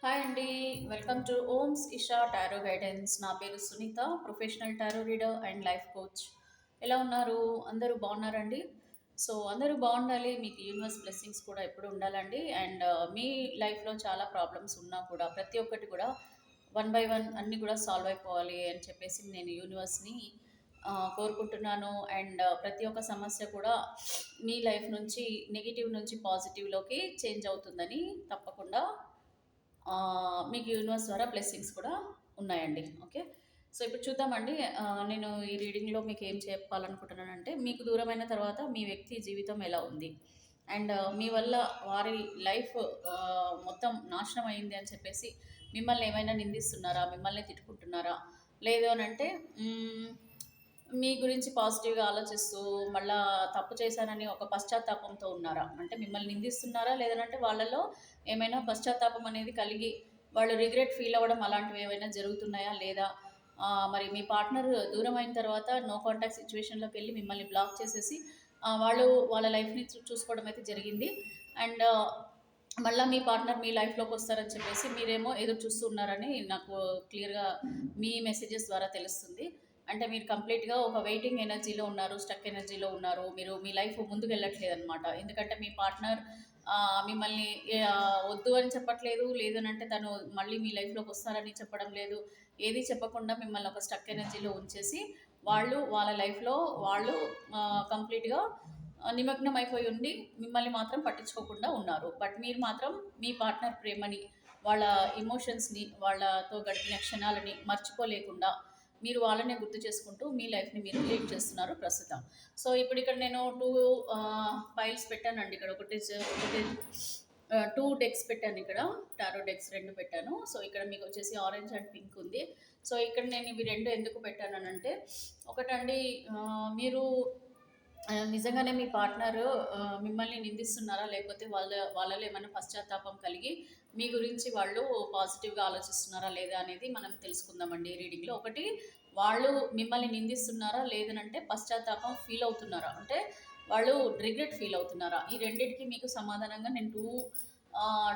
Hi అండి. Welcome to Om's Isha tarot guidance. నా పేరు Sunitha, professional tarot reader and life coach. ఎలా ఉన్నారు? అందరూ బాగున్నారండి? సో అందరూ బాగుండాలి, మీకు యూనివర్స్ బ్లెస్సింగ్స్ కూడా ఎప్పుడు ఉండాలండి. అండ్ మీ లైఫ్లో చాలా ప్రాబ్లమ్స్ ఉన్నా కూడా ప్రతి ఒక్కటి కూడా వన్ బై వన్ అన్నీ కూడా సాల్వ్ అయిపోవాలి అని చెప్పేసి నేను యూనివర్స్ని కోరుకుంటున్నాను. అండ్ ప్రతి ఒక్క సమస్య కూడా మీ లైఫ్ నుంచి నెగిటివ్ నుంచి పాజిటివ్లోకి చేంజ్ అవుతుందని తప్పకుండా మీకు యూనివర్స్ ద్వారా బ్లెస్సింగ్స్ కూడా ఉన్నాయండి. ఓకే. సో ఇప్పుడు చూద్దామండి. నేను ఈ రీడింగ్లో మీకు ఏం చెప్పాలనుకుంటున్నానంటే, మీకు దూరమైన తర్వాత మీ వ్యక్తి జీవితం ఎలా ఉంది, అండ్ మీ వల్ల వారి లైఫ్ మొత్తం నాశనం అయింది అని చెప్పేసి మిమ్మల్ని ఏమైనా నిందిస్తున్నారా, మిమ్మల్ని తిట్టుకుంటున్నారా, లేదు అని అంటే మీ గురించి పాజిటివ్గా ఆలోచిస్తూ మళ్ళా తప్పు చేశానని ఒక పశ్చాత్తాపంతో ఉన్నారా, అంటే మిమ్మల్ని నిందిస్తున్నారా, లేదంటే వాళ్ళలో ఏమైనా పశ్చాత్తాపం అనేది కలిగి వాళ్ళు రిగ్రెట్ ఫీల్ అవ్వడం అలాంటివి ఏమైనా జరుగుతున్నాయా లేదా. మరి మీ పార్ట్నర్ దూరం అయిన తర్వాత నో కాంటాక్ట్ సిచ్యువేషన్లోకి వెళ్ళి మిమ్మల్ని బ్లాక్ చేసేసి వాళ్ళు వాళ్ళ లైఫ్ని చూసుకోవడం అయితే జరిగింది. అండ్ మళ్ళీ మీ పార్ట్నర్ మీ లైఫ్లోకి వస్తారని చెప్పేసి మీరేమో ఎదురు చూస్తూ ఉన్నారని నాకు క్లియర్గా మీ మెసేజెస్ ద్వారా తెలుస్తుంది. అంటే మీరు కంప్లీట్గా ఒక వెయిటింగ్ ఎనర్జీలో ఉన్నారు, స్టక్ ఎనర్జీలో ఉన్నారు. మీరు మీ లైఫ్ ముందుకు వెళ్ళట్లేదు అనమాట. ఎందుకంటే మీ పార్ట్నర్ మిమ్మల్ని వద్దు అని చెప్పట్లేదు, లేదనంటే తను మళ్ళీ మీ లైఫ్లోకి వస్తారని చెప్పడం లేదు. ఏది చెప్పకుండా మిమ్మల్ని ఒక స్టక్ ఎనర్జీలో ఉంచేసి వాళ్ళు వాళ్ళ లైఫ్లో వాళ్ళు కంప్లీట్గా నిమగ్నం అయిపోయి ఉండి మిమ్మల్ని మాత్రం పట్టించుకోకుండా ఉన్నారు. బట్ మీరు మాత్రం మీ పార్ట్నర్ ప్రేమని, వాళ్ళ ఎమోషన్స్ని, వాళ్ళతో గడిపిన క్షణాలని మర్చిపోలేకుండా మీరు వాళ్ళనే గుర్తు చేసుకుంటూ మీ లైఫ్ని మీరు లీడ్ చేస్తున్నారు ప్రస్తుతం. సో ఇప్పుడు ఇక్కడ నేను ఫైల్స్ పెట్టానండి. ఇక్కడ ఒకటి టూ డెక్స్ పెట్టాను. ఇక్కడ టారో డెక్స్ రెండు పెట్టాను. సో ఇక్కడ మీకు వచ్చేసి ఆరెంజ్ అండ్ పింక్ ఉంది. సో ఇక్కడ నేను ఇవి రెండు ఎందుకు పెట్టానంటే, ఒకటండి, మీరు నిజంగానే మీ పార్ట్నర్ మిమ్మల్ని నిందిస్తున్నారా, లేకపోతే వాళ్ళలో ఏమైనా పశ్చాత్తాపం కలిగి మీ గురించి వాళ్ళు పాజిటివ్గా ఆలోచిస్తున్నారా లేదా అనేది మనం తెలుసుకుందామండి ఈ రీడింగ్లో. ఒకటి, వాళ్ళు మిమ్మల్ని నిందిస్తున్నారా, లేదనంటే పశ్చాత్తాపం ఫీల్ అవుతున్నారా, అంటే వాళ్ళు రిగ్రెట్ ఫీల్ అవుతున్నారా, ఈ రెండింటికి మీకు సమాధానంగా నేను టూ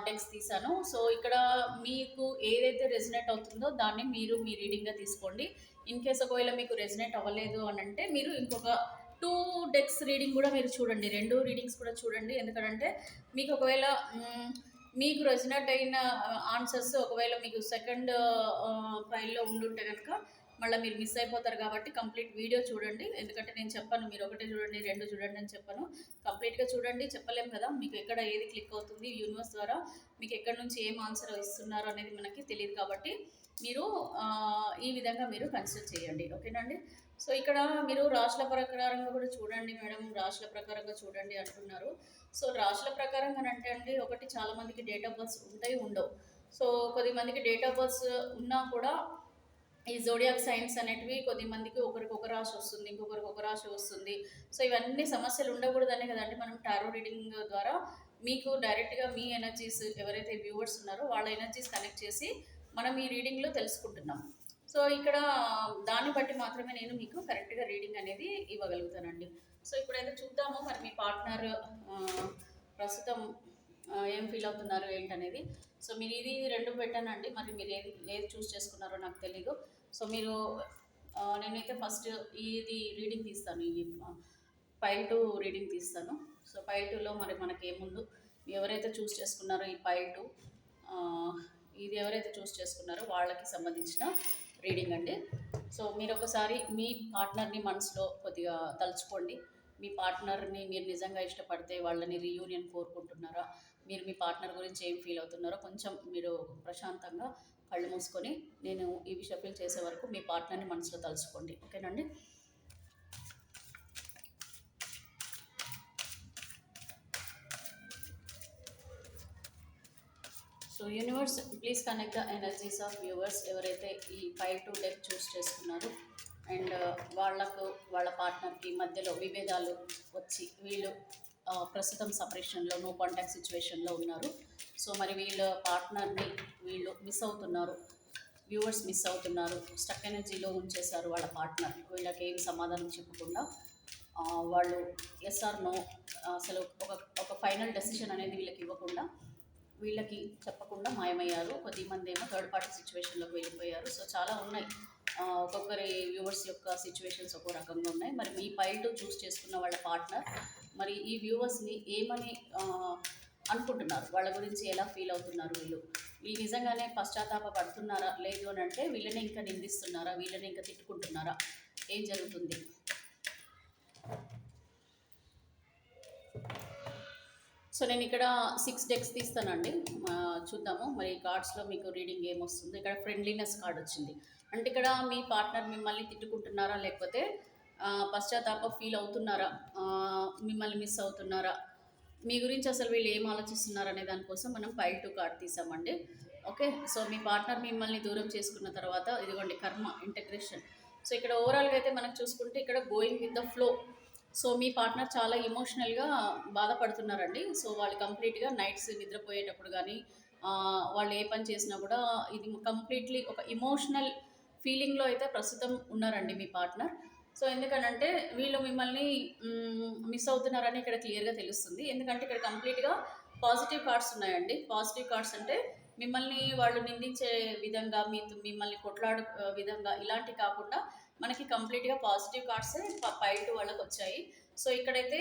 డెక్స్ తీసాను. సో ఇక్కడ మీకు ఏదైతే రెజినేట్ అవుతుందో దాన్ని మీరు మీ రీడింగ్గా తీసుకోండి. ఇన్ కేస్ ఒకవేళ మీకు రెజినేట్ అవ్వలేదు అని అంటే మీరు ఇంకొక టూ డెక్స్ రీడింగ్ కూడా మీరు చూడండి, రెండు రీడింగ్స్ కూడా చూడండి. ఎందుకంటే మీకు ఒకవేళ మీకు రెజినేట్ అయిన ఆన్సర్స్ ఒకవేళ మీకు సెకండ్ ఫైల్లో ఉండుంటే కనుక మళ్ళీ మీరు మిస్ అయిపోతారు. కాబట్టి కంప్లీట్ వీడియో చూడండి. ఎందుకంటే నేను చెప్పాను మీరు ఒకటే చూడండి, రెండు చూడండి అని చెప్పాను. కంప్లీట్గా చూడండి. చెప్పలేము కదా మీకు ఎక్కడ ఏది క్లిక్ అవుతుంది, యూనివర్స్ ద్వారా మీకు ఎక్కడి నుంచి ఏం ఆన్సర్ ఇస్తున్నారు అనేది మనకి తెలియదు. కాబట్టి మీరు ఈ విధంగా మీరు కన్సిడర్ చేయండి. ఓకేనండి. సో ఇక్కడ మీరు రాశుల ప్రకారంగా కూడా చూడండి మేడం, రాశుల ప్రకారంగా చూడండి అంటున్నారు. సో రాశుల ప్రకారంగా అంటే అండి, ఒకటి చాలా మందికి డేట్ ఆఫ్ బర్త్స్ ఉంటాయి, ఉండవు. సో కొద్దిమందికి డేట్ ఆఫ్ బర్త్స్ ఉన్నా కూడా ఈ జోడియాక్ సైన్స్ అనేటివి కొద్దిమందికి ఒకరికి ఒక రాశి వస్తుంది, ఇంకొకరికి ఒక రాశి వస్తుంది. సో ఇవన్నీ సమస్యలు ఉండకూడదనే కదండి మనం టారో రీడింగ్ ద్వారా మీకు డైరెక్ట్గా మీ ఎనర్జీస్ ఎవరైతే వ్యూవర్స్ ఉన్నారో వాళ్ళ ఎనర్జీస్ కనెక్ట్ చేసి మనం ఈ రీడింగ్లో తెలుసుకుంటున్నాం. సో ఇక్కడ దాన్ని బట్టి మాత్రమే నేను మీకు కరెక్ట్గా రీడింగ్ అనేది ఇవ్వగలుగుతానండి. సో ఇప్పుడైతే చూద్దాము మరి మీ పార్ట్నర్ ప్రస్తుతం ఏం ఫీల్ అవుతున్నారు ఏంటనేది. సో మీరు ఇది రెండు పెట్టానండి, మరి మీరు ఏది ఏది చూస్ చేసుకున్నారో నాకు తెలీదు. సో మీరు నేనైతే ఫస్ట్ ఇది రీడింగ్ తీస్తాను, ఈ పైల్ టూ రీడింగ్ తీస్తాను. సో పైల్ టూలో మరి మనకి ఏముందు, ఎవరైతే చూస్ చేసుకున్నారో ఈ పైల్ టూ, ఇది ఎవరైతే చూస్ చేసుకున్నారో వాళ్ళకి సంబంధించిన రీడింగ్ అండి. సో మీరు ఒకసారి మీ పార్ట్నర్ని మనసులో కొద్దిగా తలుచుకోండి. మీ పార్ట్నర్ని మీరు నిజంగా ఇష్టపడితే వాళ్ళని రీయూనియన్ కోరుకుంటున్నారా, మీరు మీ పార్ట్నర్ గురించి ఏం ఫీల్ అవుతున్నారో కొంచెం మీరు ప్రశాంతంగా కళ్ళు మూసుకొని నేను ఇవి షఫిల్ చేసే వరకు మీ పార్ట్నర్ని మనసులో తలుచుకోండి. ఓకేనండి. So universe please connect the energies of viewers ఎవరైతే ఈ 5 to 10 చూస్ చేసుకున్నారో అండ్ వాళ్ళకు వాళ్ళ పార్ట్నర్కి మధ్యలో విభేదాలు వచ్చి వీళ్ళు ప్రస్తుతం సపరేషన్లో నో కాంటాక్ట్ సిచ్యువేషన్లో ఉన్నారు. సో మరి వీళ్ళ పార్ట్నర్ని వీళ్ళు మిస్ అవుతున్నారు, వ్యూవర్స్ మిస్ అవుతున్నారు, స్టక్ ఎనర్జీలో ఉంచేశారు వాళ్ళ పార్ట్నర్. వీళ్ళకి ఏం సమాధానం చెప్పకుండా వాళ్ళు ఎస్ ఆర్ నో, అసలు ఒక ఒక ఫైనల్ డెసిషన్ అనేది వీళ్ళకి ఇవ్వకుండా వీళ్ళకి చెప్పకుండా మాయమయ్యారు. కొద్దిమంది ఏమో థర్డ్ పార్టీ సిచ్యువేషన్లోకి వెళ్ళిపోయారు. సో చాలా ఉన్నాయి. ఒక్కొక్కరి వ్యూవర్స్ యొక్క సిచ్యువేషన్స్ ఒక్కో రకంగా ఉన్నాయి. మరి మీ పైల్ టు చూస్ చేసుకున్న వాళ్ళ పార్ట్నర్ మరి ఈ వ్యూవర్స్ని ఏమని అనుకుంటున్నారు, వాళ్ళ గురించి ఎలా ఫీల్ అవుతున్నారు, వీళ్ళు నిజంగానే పశ్చాత్తాప పడుతున్నారా లేదు అని అంటే వీళ్ళని ఇంకా నిందిస్తున్నారా, వీళ్ళని ఇంకా తిట్టుకుంటున్నారా, ఏం జరుగుతుంది? సో నేను ఇక్కడ 6 డెక్స్ తీస్తానండి. చూద్దాము మరి కార్డ్స్లో మీకు రీడింగ్ ఏమొస్తుంది. ఇక్కడ ఫ్రెండ్లీనెస్ కార్డ్ వచ్చింది. అంటే ఇక్కడ మీ పార్ట్నర్ మిమ్మల్ని తిట్టుకుంటున్నారా, లేకపోతే పశ్చాత్తాప ఫీల్ అవుతున్నారా, మిమ్మల్ని మిస్ అవుతున్నారా, మీ గురించి అసలు వీళ్ళు ఏం ఆలోచిస్తున్నారు అనే దానికోసం మనం పైల్ టు కార్డ్ తీసామండి. ఓకే, సో మీ పార్ట్నర్ మిమ్మల్ని దూరం చేసుకున్న తర్వాత ఇదిగోండి కర్మ ఇంటగ్రేషన్. సో ఇక్కడ ఓవరాల్గా అయితే మనకు చూసుకుంటే ఇక్కడ going with the flow. So మీ పార్ట్నర్ చాలా ఎమోషనల్గా బాధపడుతున్నారండి. సో వాళ్ళు కంప్లీట్గా నైట్స్ నిద్రపోయేటప్పుడు కానీ వాళ్ళు ఏ పని చేసినా కూడా ఇది కంప్లీట్లీ ఒక ఇమోషనల్ ఫీలింగ్లో అయితే ప్రస్తుతం ఉన్నారండి మీ పార్ట్నర్. సో ఎందుకనంటే వీళ్ళు మిమ్మల్ని మిస్ అవుతున్నారని ఇక్కడ క్లియర్గా తెలుస్తుంది. ఎందుకంటే ఇక్కడ కంప్లీట్గా పాజిటివ్ కార్డ్స్ ఉన్నాయండి. పాజిటివ్ కార్డ్స్ అంటే మిమ్మల్ని వాళ్ళు నిందించే విధంగా మిమ్మల్ని కొట్లాడు విధంగా ఇలాంటి కాకుండా మనకి కంప్లీట్గా పాజిటివ్ కార్డ్సే పైల్ టు వాళ్ళకి వచ్చాయి. సో ఇక్కడైతే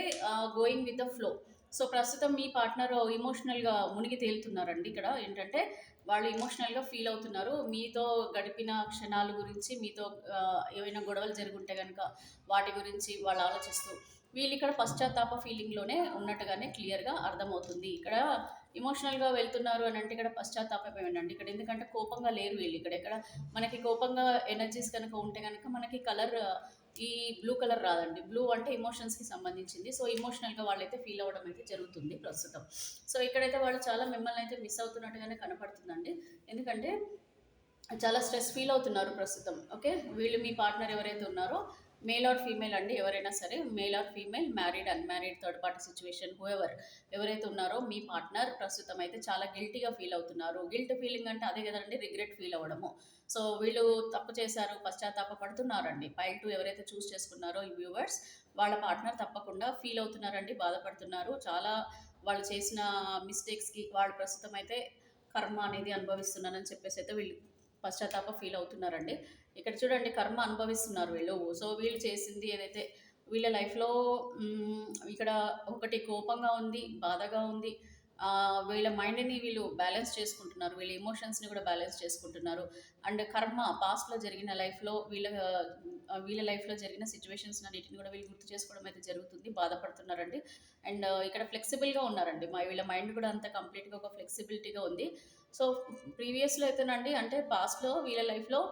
going with the flow. So ప్రస్తుతం మీ పార్ట్నర్ ఇమోషనల్గా మునిగి తేలుతున్నారండి. ఇక్కడ ఏంటంటే వాళ్ళు ఇమోషనల్గా ఫీల్ అవుతున్నారు. మీతో గడిపిన క్షణాల గురించి, మీతో ఏవైనా గొడవలు జరుగుంటే కనుక వాటి గురించి వాళ్ళు ఆలోచిస్తూ వీళ్ళు ఇక్కడ పశ్చాత్తాప ఫీలింగ్లోనే ఉన్నట్టుగానే క్లియర్గా అర్థమవుతుంది. ఇక్కడ ఇమోషనల్గా వెళ్తున్నారు అని అంటే ఇక్కడ పశ్చాత్తాపం ఏమండి ఇక్కడ, ఎందుకంటే కోపంగా లేరు వీళ్ళు. ఇక్కడ మనకి కోపంగా ఎనర్జీస్ కనుక ఉంటే కనుక మనకి కలర్ ఈ బ్లూ కలర్ రాదండి. బ్లూ అంటే ఎమోషన్స్కి సంబంధించింది. సో ఇమోషనల్గా వాళ్ళైతే ఫీల్ అవ్వడం అయితే జరుగుతుంది ప్రస్తుతం. సో ఇక్కడైతే వాళ్ళు చాలా మిమ్మల్ని అయితే మిస్ అవుతున్నట్టుగానే కనపడుతుందండి. ఎందుకంటే చాలా స్ట్రెస్ ఫీల్ అవుతున్నారు ప్రస్తుతం. ఓకే, వీళ్ళు మీ పార్ట్నర్ ఎవరైతే ఉన్నారో మేల్ ఆర్ ఫీమేల్ అండి, ఎవరైనా సరే male or female, married unmarried, third party situation, ఎవరైతే ఉన్నారో మీ పార్ట్నర్ ప్రస్తుతం అయితే చాలా గిల్టీగా ఫీల్ అవుతున్నారు. గిల్ట్ ఫీలింగ్ అంటే అదే కదండి, రిగ్రెట్ ఫీల్ అవ్వడము. సో వీళ్ళు తప్పు చేశారు, పశ్చాత్తాప పడుతున్నారండి. పైల్ టు ఎవరైతే చూస్ చేసుకున్నారో ఈ వ్యూవర్స్ వాళ్ళ పార్ట్నర్ తప్పకుండా ఫీల్ అవుతున్నారండి, బాధపడుతున్నారు. చాలా వాళ్ళు చేసిన మిస్టేక్స్కి వాళ్ళు ప్రస్తుతం అయితే కర్మ అనేది అనుభవిస్తున్నానని చెప్పేసి అయితే వీళ్ళు పశ్చాత్తాప ఫీల్ అవుతున్నారండి. ఇక్కడ చూడండి కర్మ అనుభవిస్తున్నారు వీళ్ళు. సో వీళ్ళు చేసింది ఏదైతే వీళ్ళ లైఫ్లో ఇక్కడ ఒకటి కోపంగా ఉంది, బాధగా ఉంది. వీళ్ళ మైండ్ని వీళ్ళు బ్యాలెన్స్ చేసుకుంటున్నారు, వీళ్ళ ఎమోషన్స్ని కూడా బ్యాలెన్స్ చేసుకుంటున్నారు. అండ్ కర్మ పాస్ట్లో జరిగిన లైఫ్లో వీళ్ళ లైఫ్లో జరిగిన సిచ్యువేషన్స్ అన్నిటిని కూడా వీళ్ళు గుర్తు చేసుకోవడం అయితే జరుగుతుంది, బాధపడుతున్నారండి. అండ్ ఇక్కడ ఫ్లెక్సిబుల్గా ఉన్నారండి. వీళ్ళ మైండ్ కూడా అంత కంప్లీట్గా ఒక ఫ్లెక్సిబిలిటీగా ఉంది. సో ప్రీవియస్లో అయితేనండి అంటే పాస్ట్లో వీళ్ళ లైఫ్లో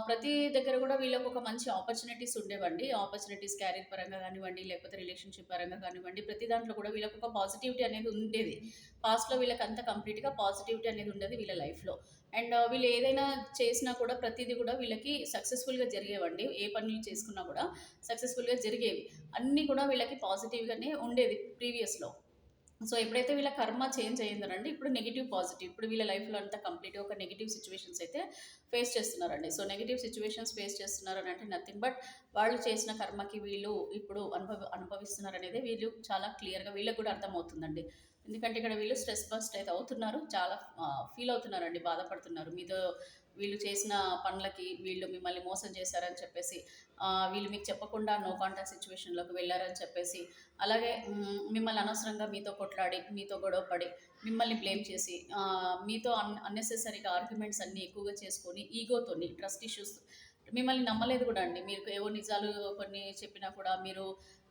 ప్రతి దగ్గర కూడా వీళ్ళకి ఒక మంచి ఆపర్చునిటీస్ ఉండేవండి. ఆపర్చునిటీస్ క్యారియర్ పరంగా కానివ్వండి, లేకపోతే రిలేషన్షిప్ పరంగా కానివ్వండి, ప్రతి దాంట్లో కూడా వీళ్ళకి ఒక పాజిటివిటీ అనేది ఉండేది. పాస్ట్లో వీళ్ళకి అంత కంప్లీట్గా పాజిటివిటీ అనేది ఉండేది వీళ్ళ లైఫ్లో. అండ్ వీళ్ళు ఏదైనా చేసినా కూడా ప్రతిదీ కూడా వీళ్ళకి సక్సెస్ఫుల్గా జరిగేవండి. ఏ పనులు చేసుకున్నా కూడా సక్సెస్ఫుల్గా జరిగేవి. అన్నీ కూడా వీళ్ళకి పాజిటివ్గానే ఉండేది ప్రీవియస్లో. సో ఎప్పుడైతే వీళ్ళ కర్మ చేంజ్ అయ్యిందనండి, ఇప్పుడు నెగిటివ్ పాజిటివ్, ఇప్పుడు వీళ్ళ లైఫ్లో అంతా కంప్లీట్గా ఒక నెగిటివ్ సిచ్యువేషన్స్ అయితే ఫేస్ చేస్తున్నారండి. సో నెగిటివ్ సిచ్యువేషన్స్ ఫేస్ చేస్తున్నారు అని అంటే నథింగ్ బట్ వాళ్ళు చేసిన కర్మకి వీళ్ళు ఇప్పుడు అనుభవిస్తున్నారు అనేది వీళ్ళు చాలా క్లియర్గా వీళ్ళకి కూడా అర్థమవుతుందండి. ఎందుకంటే ఇక్కడ వీళ్ళు స్ట్రెస్ బస్ట్ అయితే అవుతున్నారు, చాలా ఫీల్ అవుతున్నారండి, బాధపడుతున్నారు. వీళ్ళు చేసిన పనులకి వీళ్ళు మిమ్మల్ని మోసం చేశారని చెప్పేసి, వీళ్ళు మీకు చెప్పకుండా నో కాంటాక్ట్ సిచ్యువేషన్లోకి వెళ్ళారని చెప్పేసి, అలాగే మిమ్మల్ని అనవసరంగా మీతో కొట్లాడి, మీతో గొడవపడి, మిమ్మల్ని బ్లేమ్ చేసి, మీతో అన్నెసెసరీగా ఆర్గ్యుమెంట్స్ అన్నీ ఎక్కువగా చేసుకొని, ఈగోతోని, ట్రస్ట్ ఇష్యూస్, మిమ్మల్ని నమ్మలేదు కూడా అండి. మీరు ఏవో నిజాలు కొన్ని చెప్పినా కూడా మీరు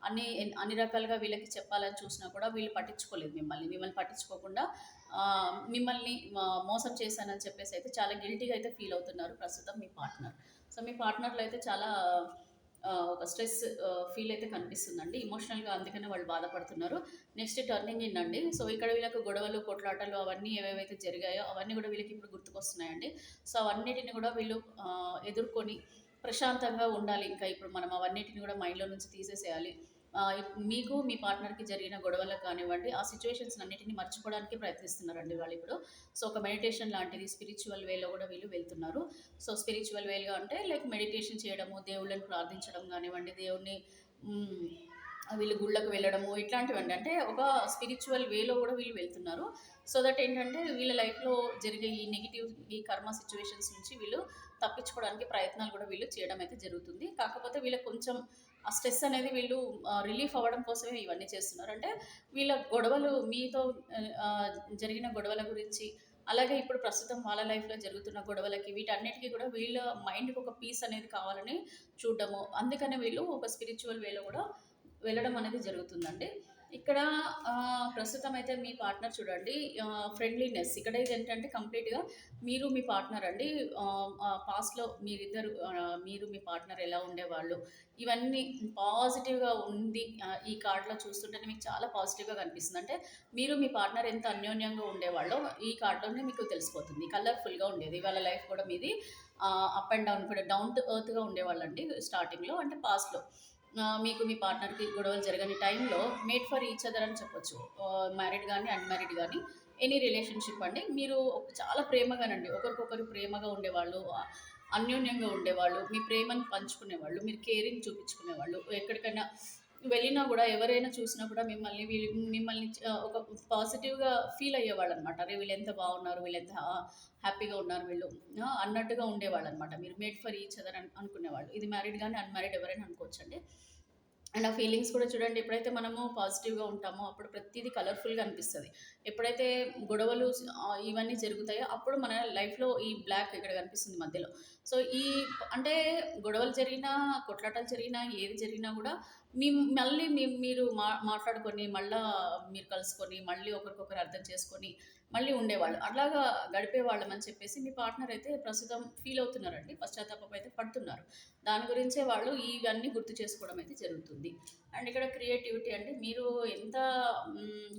అన్ని రకాలుగా వీళ్ళకి చెప్పాలని చూసినా కూడా వీళ్ళు పట్టించుకోలేదు మిమ్మల్ని పట్టించుకోకుండా మిమ్మల్ని మోసం చేశానని చెప్పేసి అయితే చాలా గిల్టీగా అయితే ఫీల్ అవుతున్నారు ప్రస్తుతం మీ పార్ట్నర్. సో మీ పార్ట్నర్లో అయితే చాలా ఒక స్ట్రెస్ ఫీల్ అయితే కనిపిస్తుందండి ఎమోషనల్గా, అందుకనే వాళ్ళు బాధపడుతున్నారు. నెక్స్ట్ టర్నింగ్ ఇన్ అండి. సో ఇక్కడ వీళ్ళకి గొడవలు, కొట్లాటలు అవన్నీ ఏవేవైతే జరిగాయో అవన్నీ కూడా వీళ్ళకి ఇప్పుడు గుర్తుకొస్తున్నాయండి. సో అవన్నిటిని కూడా వీళ్ళు ఎదుర్కొని ప్రశాంతంగా ఉండాలి. ఇంకా ఇప్పుడు మనం అవన్నిటిని కూడా మైండ్లో నుంచి తీసేసేయాలి. మీకు మీ పార్ట్నర్కి జరిగిన గొడవలకు కానివ్వండి, ఆ సిచ్యువేషన్స్ అన్నిటిని మర్చిపోవడానికి ప్రయత్నిస్తున్నారండి వాళ్ళు ఇప్పుడు. సో ఒక మెడిటేషన్ లాంటిది స్పిరిచువల్ వేలో కూడా వీళ్ళు వెళ్తున్నారు. సో స్పిరిచువల్ వేగా అంటే లైక్ మెడిటేషన్ చేయడము, దేవుళ్ళని ప్రార్థించడం కానివ్వండి, దేవుణ్ణి వీళ్ళు గుళ్ళకు వెళ్ళడము ఇట్లాంటివండి. అంటే ఒక స్పిరిచువల్ వేలో కూడా వీళ్ళు వెళ్తున్నారు. సో దట్ ఏంటంటే వీళ్ళ లైఫ్‌లో జరిగే ఈ నెగెటివ్ ఈ కర్మ సిట్యుయేషన్స్ నుంచి వీళ్ళు తప్పించుకోవడానికి ప్రయత్నాలు కూడా వీళ్ళు చేయడం అయితే జరుగుతుంది. కాకపోతే వీళ్ళకి కొంచెం ఆ స్ట్రెస్ అనేది వీళ్ళు రిలీఫ్ అవ్వడం కోసమే ఇవన్నీ చేస్తున్నారు. అంటే వీళ్ళ గొడవలు మీతో జరిగిన గొడవల గురించి, అలాగే ఇప్పుడు ప్రస్తుతం వాళ్ళ లైఫ్‌లో జరుగుతున్న గొడవలకి వీటన్నిటికి కూడా వీళ్ళ మైండ్‌కి ఒక పీస్ అనేది కావాలని చూడడము. అందుకనే వీళ్ళు ఒక స్పిరిచువల్ వేలో కూడా వెళ్ళడం అనేది జరుగుతుందండి. ఇక్కడ ప్రస్తుతం అయితే మీ పార్ట్నర్ చూడండి ఫ్రెండ్లీనెస్ ఇక్కడ ఇదేంటంటే కంప్లీట్‌గా మీరు మీ పార్ట్నర్ అండి. పాస్ట్‌లో మీరిద్దరు మీరు మీ పార్ట్నర్ ఎలా ఉండేవాళ్ళు, ఇవన్నీ పాజిటివ్‌గా ఉంది. ఈ కార్డ్‌లో చూస్తుంటేనే మీకు చాలా పాజిటివ్‌గా కనిపిస్తుంది. అంటే మీరు మీ పార్ట్నర్ ఎంత అన్యోన్యంగా ఉండేవాళ్ళో ఈ కార్డ్‌లోనే మీకు తెలిసిపోతుంది. కలర్‌ఫుల్‌గా ఉండేది. వాళ్ళ లైఫ్ కూడా మీది అప్ అండ్ డౌన్ కూడా డౌన్ టు ఎర్త్‌గా ఉండేవాళ్ళండి స్టార్టింగ్‌లో అంటే పాస్ట్‌లో. మీకు మీ పార్ట్నర్‌కి గొడవలు జరగని టైంలో మేడ్ ఫర్ ఈచ్ అదర్ అని చెప్పొచ్చు. మ్యారీడ్ గానీ, అన్‌మ్యారీడ్ గానీ ఎనీ రిలేషన్‌షిప్ అండి. మీరు చాలా ప్రేమగానండి ఒకరికొకరు ప్రేమగా ఉండేవాళ్ళు. అన్యోన్యంగా ఉండేవాళ్ళు. మీ ప్రేమను పంచుకునేవాళ్ళు. మీరు కేరింగ్ చూపించుకునేవాళ్ళు. ఎక్కడికైనా వెళ్ళినా గూడా ఎవరైనా చూసినా కూడా మిమ్మల్ని ఒక పాజిటివ్‌గా ఫీల్ అయ్యేవాళ్ళనమాట. అరే! వీళ్ళెంత బాగున్నారు. వీళ్ళెంత హ్యాపీగా ఉన్నారు వీళ్ళు అన్నట్టుగా ఉండేవాళ్ళనమాట. మీరు మేడ్ ఫర్ ఈచ్ అదర్ అనుకునేవాళ్ళు. ఇది మ్యారీడ్ గానీ, అన్‌మ్యారీడ్ ఎవరైనా అనుకోవచ్చండి. అండ్ ఆ ఫీలింగ్స్ కూడా చూడండి ఎప్పుడైతే మనము పాజిటివ్‌గా ఉంటామో అప్పుడు ప్రతీదీ కలర్‌ఫుల్‌గా అనిపిస్తది. ఎప్పుడైతే గొడవలు ఇవన్నీ జరుగుతాయో అప్పుడు మన లైఫ్‌లో ఈ బ్లాక్ ఇక్కడ కనిపిస్తుంది మధ్యలో. సో, అంటే గొడవలు జరిగినా, కొట్లాటలు జరిగినా, ఏది జరిగినా గూడా మళ్ళీ మీరు మాట్లాడుకొని, మళ్ళా మీరు కలుసుకొని, మళ్ళీ ఒకరికొకరు అర్థం చేసుకొని, మళ్ళీ ఉండేవాళ్ళు. అట్లాగా గడిపేవాళ్ళమని చెప్పేసి మీ పార్ట్నర్ అయితే ప్రస్తుతం ఫీల్ అవుతున్నారండి. పశ్చాత్తాపం అయితే పడుతున్నారు. దాని గురించే వాళ్ళు ఇవన్నీ గుర్తు చేసుకోవడం అయితే జరుగుతుంది. అండ్ ఇక్కడ క్రియేటివిటీ అంటే మీరు ఎంత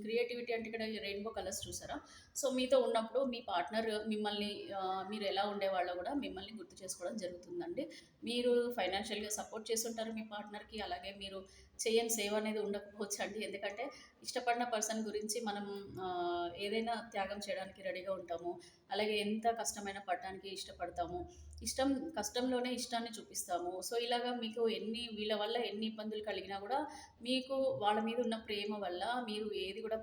క్రియేటివిటీ అంటే ఇక్కడ రెయిన్బో కలర్స్ చూసారా? సో, మీతో ఉన్నప్పుడు మీ పార్ట్నర్ మిమ్మల్ని మీరు ఎలా ఉండేవాళ్ళో కూడా మిమ్మల్ని గుర్తు చేసుకోవడం జరుగుతుందండి. మీరు ఫైనాన్షియల్‌గా సపోర్ట్ చేసుంటారు మీ పార్ట్నర్‌కి. అలాగే మీరు చేయని సేవ అనేది ఉండకపోవచ్చండి. ఎందుకంటే ఇష్టపడిన పర్సన్ గురించి మనం ఏదైనా త్యాగం చేయడానికి రెడీగా ఉంటాము. అలాగే ఎంత కష్టమైనా పడడానికి ఇష్టపడతాము. కష్టంలోనే ఇష్టాన్ని చూపిస్తాము. సో, ఇలాగా మీకు వీళ్ళ వల్ల ఎన్ని ఇబ్బందులు కలిగినా గూడా, మీకు వాళ్ళ మీద ఉన్న ప్రేమ వల్ల మీరు ఏది గూడా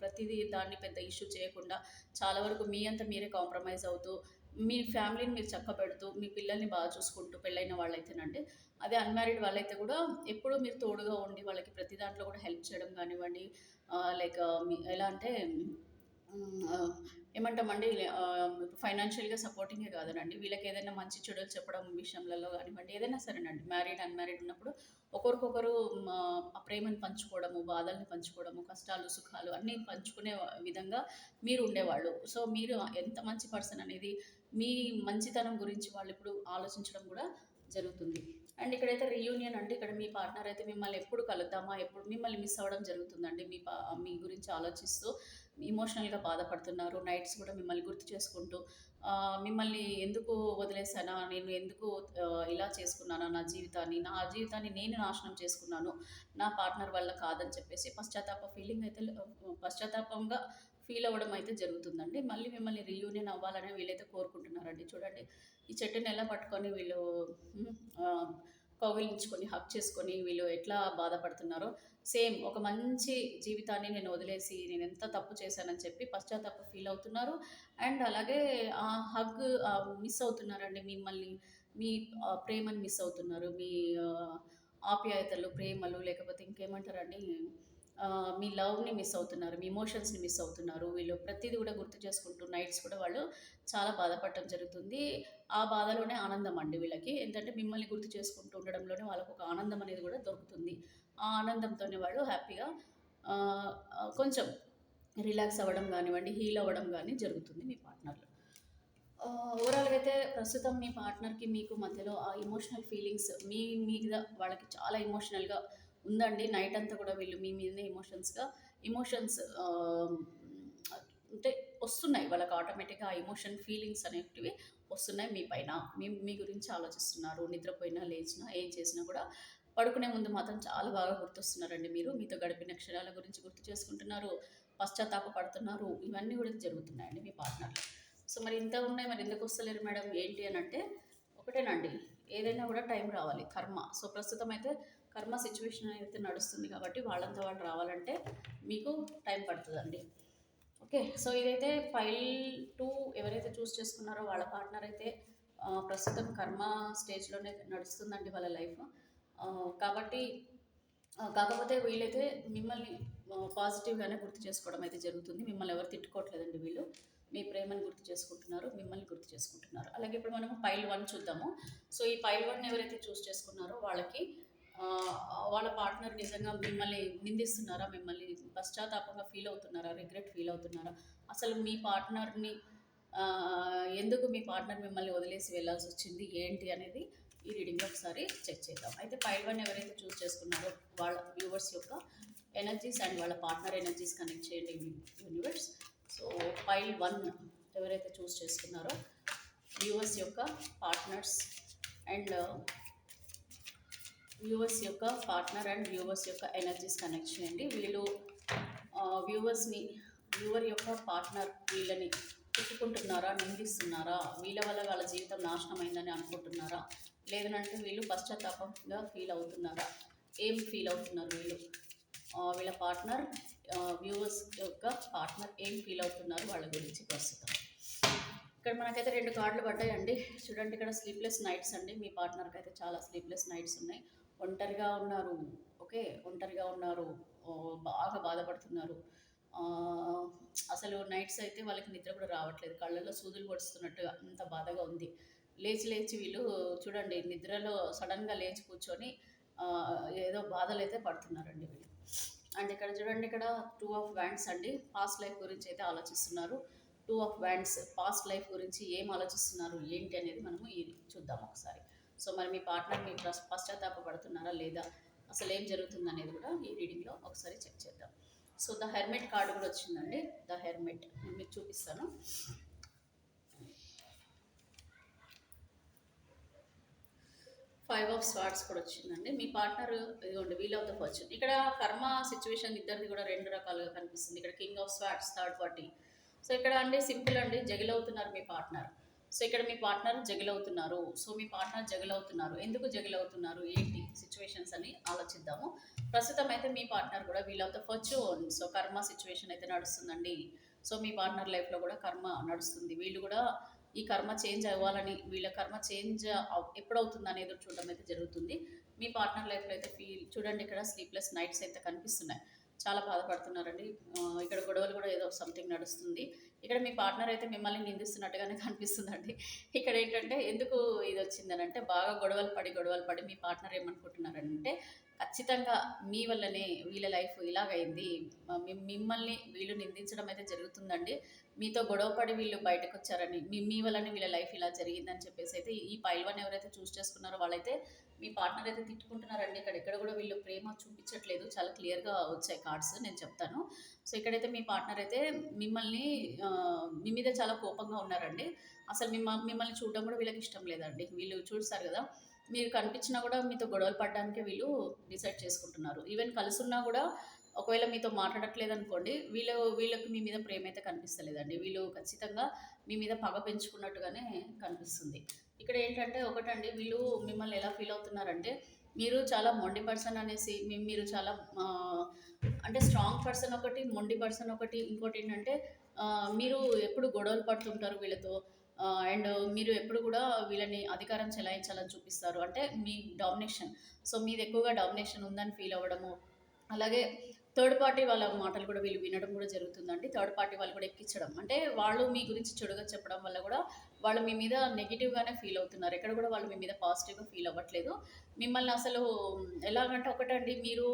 ప్రతిదీ దాన్ని పెద్ద ఇష్యూ చేయకుండా, చాలా వరకు మీ అంత మీరే కాంప్రమైజ్ అవుతూ, మీ ఫ్యామిలీని మీరు చక్కబెడుతూ, మీ పిల్లల్ని బాగా చూసుకుంటూ పెళ్ళైన వాళ్ళైతేనండి. అదే అన్‌మ్యారీడ్ వాళ్ళైతే గూడా ఎప్పుడూ మీరు తోడుగా ఉండి, వాళ్ళకి ప్రతి దాంట్లో గూడా హెల్ప్ చేయడం గానివ్వండి, లైక్ ఎలా అంటే హ్మ్. ఏమంటామండి ఫైనాన్షియల్‌గా సపోర్టింగే కాదనండి. వీళ్ళకేదైనా మంచి చెడులు చెప్పడం విషయంలలో గానివ్వండి, ఏదైనా సరేనండి. మ్యారీడ్, అన్‌మ్యారీడ్ ఉన్నప్పుడు ఒకరికొకరు ఆ ప్రేమను పంచుకోవడము, బాధల్ని పంచుకోవడము, కష్టాలు, సుఖాలు అన్నీ పంచుకునే విధంగా మీరు ఉండేవాళ్ళు. సో, మీరు ఎంత మంచి పర్సన్ అనేది మీ మంచితనం గురించి వాళ్ళిప్పుడు ఆలోచించడం గూడా జరుగుతుంది. అండ్ ఇక్కడైతే రీయూనియన్ అంటే ఇక్కడ మీ పార్ట్నర్ అయితే మిమ్మల్ని ఎప్పుడు కలుద్దామా, ఎప్పుడు మిమ్మల్ని మిస్ అవ్వడం జరుగుతుందండి. మీ గురించి ఆలోచిస్తూ ఎమోషనల్‌గా బాధపడుతున్నారు. నైట్స్ కూడా మిమ్మల్ని గుర్తు చేసుకుంటూ మిమ్మల్ని ఎందుకు వదిలేసానా? నేను ఎందుకు ఇలా చేసుకున్నానా నా జీవితాన్ని నేను నాశనం చేసుకున్నాను. నా పార్ట్నర్ వల్ల కాదని చెప్పేసి పశ్చాత్తాపంగా ఫీల్ అవ్వడం అయితే జరుగుతుందండి. మళ్ళీ మిమ్మల్ని రీయూనియన్ అవ్వాలని వీళ్ళైతే కోరుకుంటున్నారండి. చూడండి ఈ చెట్టుని ఎలా పట్టుకొని వీళ్ళు హ్మ్, ఆహ్, కౌగిలించుకొని, హగ్ చేసుకొని వీళ్ళు ఎట్లా బాధపడుతున్నారో సేమ్ ఒక మంచి జీవితాన్ని నేను వదిలేసి నేనెంత తప్పు చేశానని చెప్పి పశ్చాత్తాపం ఫీల్ అవుతున్నారు. అండ్ అలాగే ఆ హగ్ మిస్ అవుతున్నారండి మిమ్మల్ని. మీ ప్రేమని మిస్ అవుతున్నారు. మీ ఆహ్, ఆప్యాయతలు, ప్రేమలు లేకపోతే ఇంకేమంటారండి మీ లవ్‌ని మిస్ అవుతున్నారు. మీ ఎమోషన్స్‌ని మిస్ అవుతున్నారు. వీళ్ళు ప్రతీది కూడా గుర్తు చేసుకుంటూ నైట్స్ కూడా వాళ్ళు చాలా బాధపడటం జరుగుతుంది. ఆ బాధలోనే ఆనందం అండి వీళ్ళకి. ఏంటంటే మిమ్మల్ని గుర్తు చేసుకుంటూ ఉండడంలోనే వాళ్ళకొక ఆనందం అనేది కూడా దొరుకుతుంది. ఆ ఆనందంతోనే వాళ్ళు హ్యాపీగా కొంచెం రిలాక్స్ అవ్వడం గానివ్వండి, హీల్ అవ్వడం గానీ జరుగుతుంది మీ పార్ట్నర్‌లో. ఓవరాల్‌గా అయితే ప్రస్తుతం మీ పార్ట్నర్‌కి మీకు మధ్యలో ఆ ఎమోషనల్ ఫీలింగ్స్ మీ మీద వాళ్ళకి చాలా ఎమోషనల్‌గా ఉందండి. నైట్ అంతా కూడా వీళ్ళు మీ మీదనే ఎమోషన్స్ అంటే వస్తున్నాయి. వాళ్ళకి ఆటోమేటిక్‌గా ఆ ఎమోషన్ ఫీలింగ్స్ అనేటివి వస్తున్నాయి మీ పైన. మీ గురించి ఆలోచిస్తున్నారు. నిద్రపోయినా, లేచినా, ఏం చేసినా కూడా పడుకునే ముందు మాత్రం చాలా బాగా గుర్తొస్తున్నారండి మీరు. మీతో గడిపిన క్షణాల గురించి గుర్తు చేసుకుంటున్నారు. పశ్చాత్తాప పడుతున్నారు. ఇవన్నీ కూడా జరుగుతున్నాయండి మీ పార్ట్నర్‌లో. సో, మరి ఇంత ఉన్నాయి మరి ఎందుకొస్తలేరు మేడం ఏంటి అనంటే, ఒకటేనండి ఏదైనా కూడా టైం రావాలి కర్మ. సో, ప్రస్తుతం అయితే కర్మ సిచ్యువేషన్ అయితే నడుస్తుంది కాబట్టి వాళ్ళంతా వాళ్ళు రావాలంటే మీకు టైం పడుతుందండి. ఓకే, సో ఇదైతే ఫైల్ 2 ఎవరైతే చూస్ చేసుకున్నారో వాళ్ళ పార్ట్నర్ అయితే ప్రస్తుతం కర్మ స్టేజ్లోనే నడుస్తుందండి వాళ్ళ లైఫ్. కాబట్టి కాకపోతే వీళ్ళైతే మిమ్మల్ని పాజిటివ్గానే గుర్తు చేసుకోవడం అయితే జరుగుతుంది. మిమ్మల్ని ఎవరు తిట్టుకోవట్లేదండి వీళ్ళు. మీ ప్రేమను గుర్తు చేసుకుంటున్నారు, మిమ్మల్ని గుర్తు చేసుకుంటున్నారు. అలాగే ఇప్పుడు మనము పైల్ 1 చూద్దాము. సో ఈ పైల్ 1 ఎవరైతే చూస్ చేసుకున్నారో వాళ్ళకి వాళ్ళ పార్ట్నర్ నిజంగా మిమ్మల్ని నిందిస్తున్నారా, మిమ్మల్ని పశ్చాత్తాపంగా ఫీల్ అవుతున్నారా, రిగ్రెట్ ఫీల్ అవుతున్నారా, అసలు మీ పార్ట్నర్ని ఎందుకు మీ పార్ట్నర్ మిమ్మల్ని వదిలేసి వెళ్ళాల్సి వచ్చింది ఏంటి అనేది ఈ రీడింగ్లో ఒకసారి చెక్ చేద్దాం. అయితే పైల్ 1 ఎవరైతే చూస్ చేసుకున్నారో వాళ్ళ వ్యూవర్స్ యొక్క ఎనర్జీస్ అండ్ వాళ్ళ పార్ట్నర్ ఎనర్జీస్ కనెక్ట్ చేయండి యూనివర్స్. సో పైల్ 1 ఎవరైతే చూస్ చేసుకున్నారో వ్యూవర్స్ యొక్క పార్ట్నర్స్ అండ్ వ్యూవర్స్ యొక్క పార్ట్నర్ అండ్ వ్యూవర్స్ యొక్క ఎనర్జీస్ కనెక్ట్ చేయండి. వీళ్ళు వ్యూవర్స్ని, వ్యూవర్ యొక్క పార్ట్నర్ వీళ్ళని తిట్టుకుంటున్నారా, నిందిస్తున్నారా, వీళ్ళ వల్ల వాళ్ళ జీవితం నాశనమైందని అనుకుంటున్నారా, లేదంటే వీళ్ళు పశ్చాత్తాపంగా ఫీల్ అవుతున్నారా, ఏం ఫీల్ అవుతున్నారు వీళ్ళు, వీళ్ళ పార్ట్నర్ వ్యూవర్స్ యొక్క పార్ట్నర్ ఏం ఫీల్ అవుతున్నారు వాళ్ళ గురించి ప్రస్తుతం. ఇక్కడ మనకైతే 2 కార్డులు పడ్డాయండి. చూడండి, ఇక్కడ స్లీప్లెస్ నైట్స్ అండి. మీ పార్ట్నర్కి అయితే చాలా స్లీప్లెస్ నైట్స్ ఉన్నాయి. ఒంటరిగా ఉన్నారు. ఓకే, ఒంటరిగా ఉన్నారు, బాగా బాధపడుతున్నారు. అసలు నైట్స్ అయితే వాళ్ళకి నిద్ర కూడా రావట్లేదు, కళ్ళల్లో సూదులు పొడుస్తున్నట్టుగా అంత బాధగా ఉంది. లేచి లేచి వీళ్ళు చూడండి నిద్రలో సడన్గా లేచి కూర్చొని ఏదో బాధలు అయితే పడుతున్నారండి వీళ్ళు. అండ్ ఇక్కడ చూడండి, ఇక్కడ 2 ఆఫ్ వ్యాండ్స్ అండి. పాస్ట్ లైఫ్ గురించి అయితే ఆలోచిస్తున్నారు. 2 ఆఫ్ వ్యాండ్స్ పాస్ట్ లైఫ్ గురించి ఏం ఆలోచిస్తున్నారు ఏంటి అనేది మనము చూద్దాం ఒకసారి. సో మరి మీ పార్ట్నర్ మీ పశ్చాత్తాపడుతున్నారా లేదా, అసలు ఏం జరుగుతుంది అనేది కూడా ఈ రీడింగ్లో ఒకసారి చెక్ చేద్దాం. సో ద హెర్మిట్ కార్డు కూడా వచ్చిందండి. ద హెర్మిట్ నేను మీకు చూపిస్తాను. 5 ఆఫ్ స్వార్డ్స్ కూడా వచ్చిందండి. మీ పార్ట్నర్ ఇదిగోండి వీల్ ఆఫ్ ద ఫార్చ్యూన్. ఇక్కడ కర్మ సిచ్యువేషన్ ఇద్దరిది కూడా 2 రకాలుగా కనిపిస్తుంది. ఇక్కడ king of swords third party. So ఇక్కడ అండి సింపుల్ అండి, జగిలవుతున్నారు మీ పార్ట్నర్. సో ఇక్కడ మీ పార్ట్నర్ జగిలవుతున్నారు. సో మీ పార్ట్నర్ జగిలవుతున్నారు. ఎందుకు జగిలవుతున్నారు ఏంటి సిచ్యువేషన్స్ అని ఆలోచిద్దాము. ప్రస్తుతం అయితే మీ పార్ట్నర్ కూడా wheel of the fortune. So కర్మ సిచ్యువేషన్ అయితే నడుస్తుందండి. సో మీ పార్ట్నర్ లైఫ్లో కూడా కర్మ నడుస్తుంది. వీళ్ళు కూడా ఈ కర్మ చేంజ్ అవ్వాలని, వీళ్ళ కర్మ చేంజ్ ఎప్పుడవుతుంది అనేది చూడడం అయితే జరుగుతుంది. మీ పార్ట్నర్ లైఫ్లో అయితే చూడండి, ఇక్కడ స్లీప్లెస్ నైట్స్ అయితే కనిపిస్తున్నాయి. చాలా బాధపడుతున్నారండి. ఇక్కడ గొడవలు కూడా ఏదో సంథింగ్ నడుస్తుంది. ఇక్కడ మీ పార్ట్నర్ అయితే మిమ్మల్ని నిందిస్తున్నట్టుగానే కనిపిస్తుందండి. ఇక్కడ ఏంటంటే ఎందుకు ఇది వచ్చిందని అంటే, బాగా గొడవలు పడి మీ పార్ట్నర్ ఏమనుకుంటున్నారంటే, ఖచ్చితంగా మీ వల్లనే వీళ్ళ లైఫ్ ఇలాగైంది, మిమ్మల్ని వీళ్ళు నిందించడం అయితే జరుగుతుందండి. మీతో గొడవపడి వీళ్ళు బయటకు వచ్చారని, మీ వల్లనే వీళ్ళ లైఫ్ ఇలా జరిగిందని చెప్పేసి అయితే ఈ పైల్ 1 ఎవరైతే చూస్ చేసుకున్నారో వాళ్ళైతే మీ పార్ట్నర్ అయితే తిట్టుకుంటున్నారండి. ఎక్కడ కూడా వీళ్ళు ప్రేమ చూపించట్లేదు. చాలా క్లియర్గా వచ్చాయి కార్డ్స్, నేను చెప్తాను. సో ఇక్కడైతే మీ పార్ట్నర్ అయితే మిమ్మల్ని మీ మీద చాలా కోపంగా ఉన్నారండి. అసలు మిమ్మల్ని చూడడం కూడా వీళ్ళకి ఇష్టం లేదండి. వీళ్ళు చూస్తారు కదా, మీరు కనిపించినా కూడా మీతో గొడవలు పడడానికే వీళ్ళు డిసైడ్ చేసుకుంటున్నారు. ఈవెన్ కలుసున్నా కూడా ఒకవేళ మీతో మాట్లాడట్లేదు అనుకోండి, వీళ్ళకి మీ మీద ప్రేమ అయితే కనిపిస్తలేదండి. వీళ్ళు ఖచ్చితంగా మీ మీద పగ పెంచుకున్నట్టుగానే కనిపిస్తుంది. ఇక్కడ ఏంటంటే ఒకటండి, వీళ్ళు మిమ్మల్ని ఎలా ఫీల్ అవుతున్నారంటే, మీరు చాలా మొండి పర్సన్ అనేసి, మీరు చాలా అంటే స్ట్రాంగ్ పర్సన్ ఒకటి, మొండి పర్సన్ ఒకటి. ఇంకోటి ఏంటంటే మీరు ఎప్పుడు గొడవలు పడుతుంటారు వీళ్ళతో. అండ్ మీరు ఎప్పుడు కూడా వీళ్ళని అధికారం చెలాయించాలని చూపిస్తారు. అంటే మీ డామినేషన్, సో మీది ఎక్కువగా డామినేషన్ ఉందని ఫీల్ అవ్వడము. అలాగే థర్డ్ పార్టీ వాళ్ళ మాటలు కూడా వీళ్ళు వినడం కూడా జరుగుతుందండి. థర్డ్ పార్టీ వాళ్ళు కూడా ఎక్కించడం, అంటే వాళ్ళు మీ గురించి చెడుగా చెప్పడం వల్ల కూడా వాళ్ళు మీ మీద నెగిటివ్గానే ఫీల్ అవుతున్నారు. ఎక్కడ కూడా వాళ్ళు మీ మీద పాజిటివ్గా ఫీల్ అవ్వట్లేదు. మిమ్మల్ని అసలు ఎలాగంటే ఒకటండి, మీరు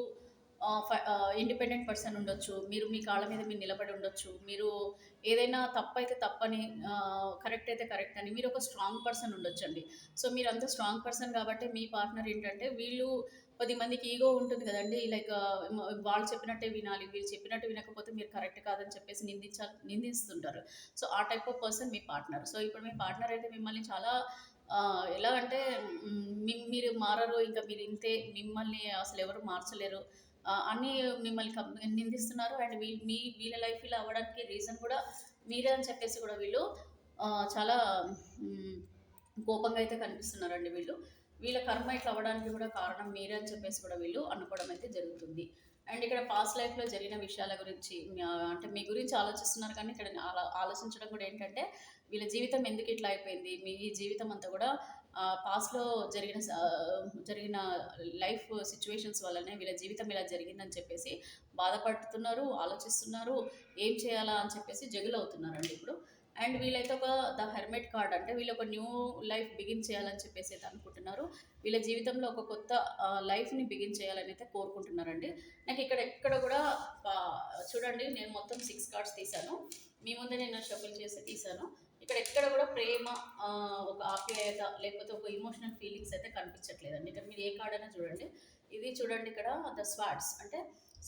ఇండిపెండెంట్ పర్సన్ ఉండొచ్చు, మీరు మీ కాళ్ళ మీద మీరు నిలబడి ఉండొచ్చు, మీరు ఏదైనా తప్పు అయితే తప్పని, కరెక్ట్ అయితే కరెక్ట్ అని మీరు ఒక స్ట్రాంగ్ పర్సన్ ఉండొచ్చు అండి. సో మీరు అంత స్ట్రాంగ్ పర్సన్ కాబట్టి మీ పార్ట్నర్ ఏంటంటే, వీళ్ళు 10 మందికి ఈగో ఉంటుంది కదండి, లైక్ వాళ్ళు చెప్పినట్టే వినాలి, వీళ్ళు చెప్పినట్టు వినకపోతే మీరు కరెక్ట్ కాదని చెప్పేసి నిందిస్తుంటారు. సో ఆ type of person me partner. So ఇప్పుడు మీ పార్ట్నర్ అయితే మిమ్మల్ని చాలా ఎలా అంటే, మీరు మారరు, ఇంకా మీరు ఇంతే, మిమ్మల్ని అసలు ఎవరు మార్చలేరు అని మిమ్మల్ని నిందిస్తున్నారు. అండ్ వీళ్ళ లైఫ్ ఇలా అవ్వడానికి రీజన్ కూడా మీరే అని చెప్పేసి కూడా వీళ్ళు చాలా కోపంగా అయితే కనిపిస్తున్నారండి వీళ్ళు. వీళ్ళ కర్మ ఇట్లా అవ్వడానికి కూడా కారణం మీరే అని చెప్పేసి కూడా వీళ్ళు అనుకోవడం అయితే జరుగుతుంది. అండ్ ఇక్కడ పాస్ట్ లైఫ్లో జరిగిన విషయాల గురించి అంటే మీ గురించి ఆలోచిస్తున్నారు, కానీ ఇక్కడ ఆలోచించడం కూడా ఏంటంటే వీళ్ళ జీవితం ఎందుకు ఇట్లా అయిపోయింది, మీ జీవితం అంతా కూడా పాస్ట్లో జరిగిన లైఫ్ సిచ్యువేషన్స్ వల్లనే వీళ్ళ జీవితం ఇలా జరిగిందని చెప్పేసి బాధపడుతున్నారు, ఆలోచిస్తున్నారు, ఏం చేయాలా అని చెప్పేసి జగులు అవుతున్నారండి ఇప్పుడు. అండ్ వీళ్ళైతే ఒక ద హెర్మెట్ కార్డ్, అంటే వీళ్ళు ఒక న్యూ లైఫ్ బిగిన్ చేయాలని చెప్పేసి అయితే అనుకుంటున్నారు. వీళ్ళ జీవితంలో ఒక కొత్త లైఫ్ని బిగిన్ చేయాలని అయితే కోరుకుంటున్నారండి. నాకు ఇక్కడ ఎక్కడ కూడా ఆ, చూడండి, నేను మొత్తం 6 కార్డ్స్ తీశాను, మీ ముందే నేను షఫుల్ చేసి తీశాను. ఇక్కడ ఎక్కడ కూడా ప్రేమ, ఒక ఆప్యాయత లేకపోతే ఒక ఇమోషనల్ ఫీలింగ్స్ అయితే కనిపించట్లేదండి. ఇక్కడ మీరు ఏ కార్డ్ అయినా చూడండి, ఇది చూడండి, ఇక్కడ ద స్వార్డ్స్, అంటే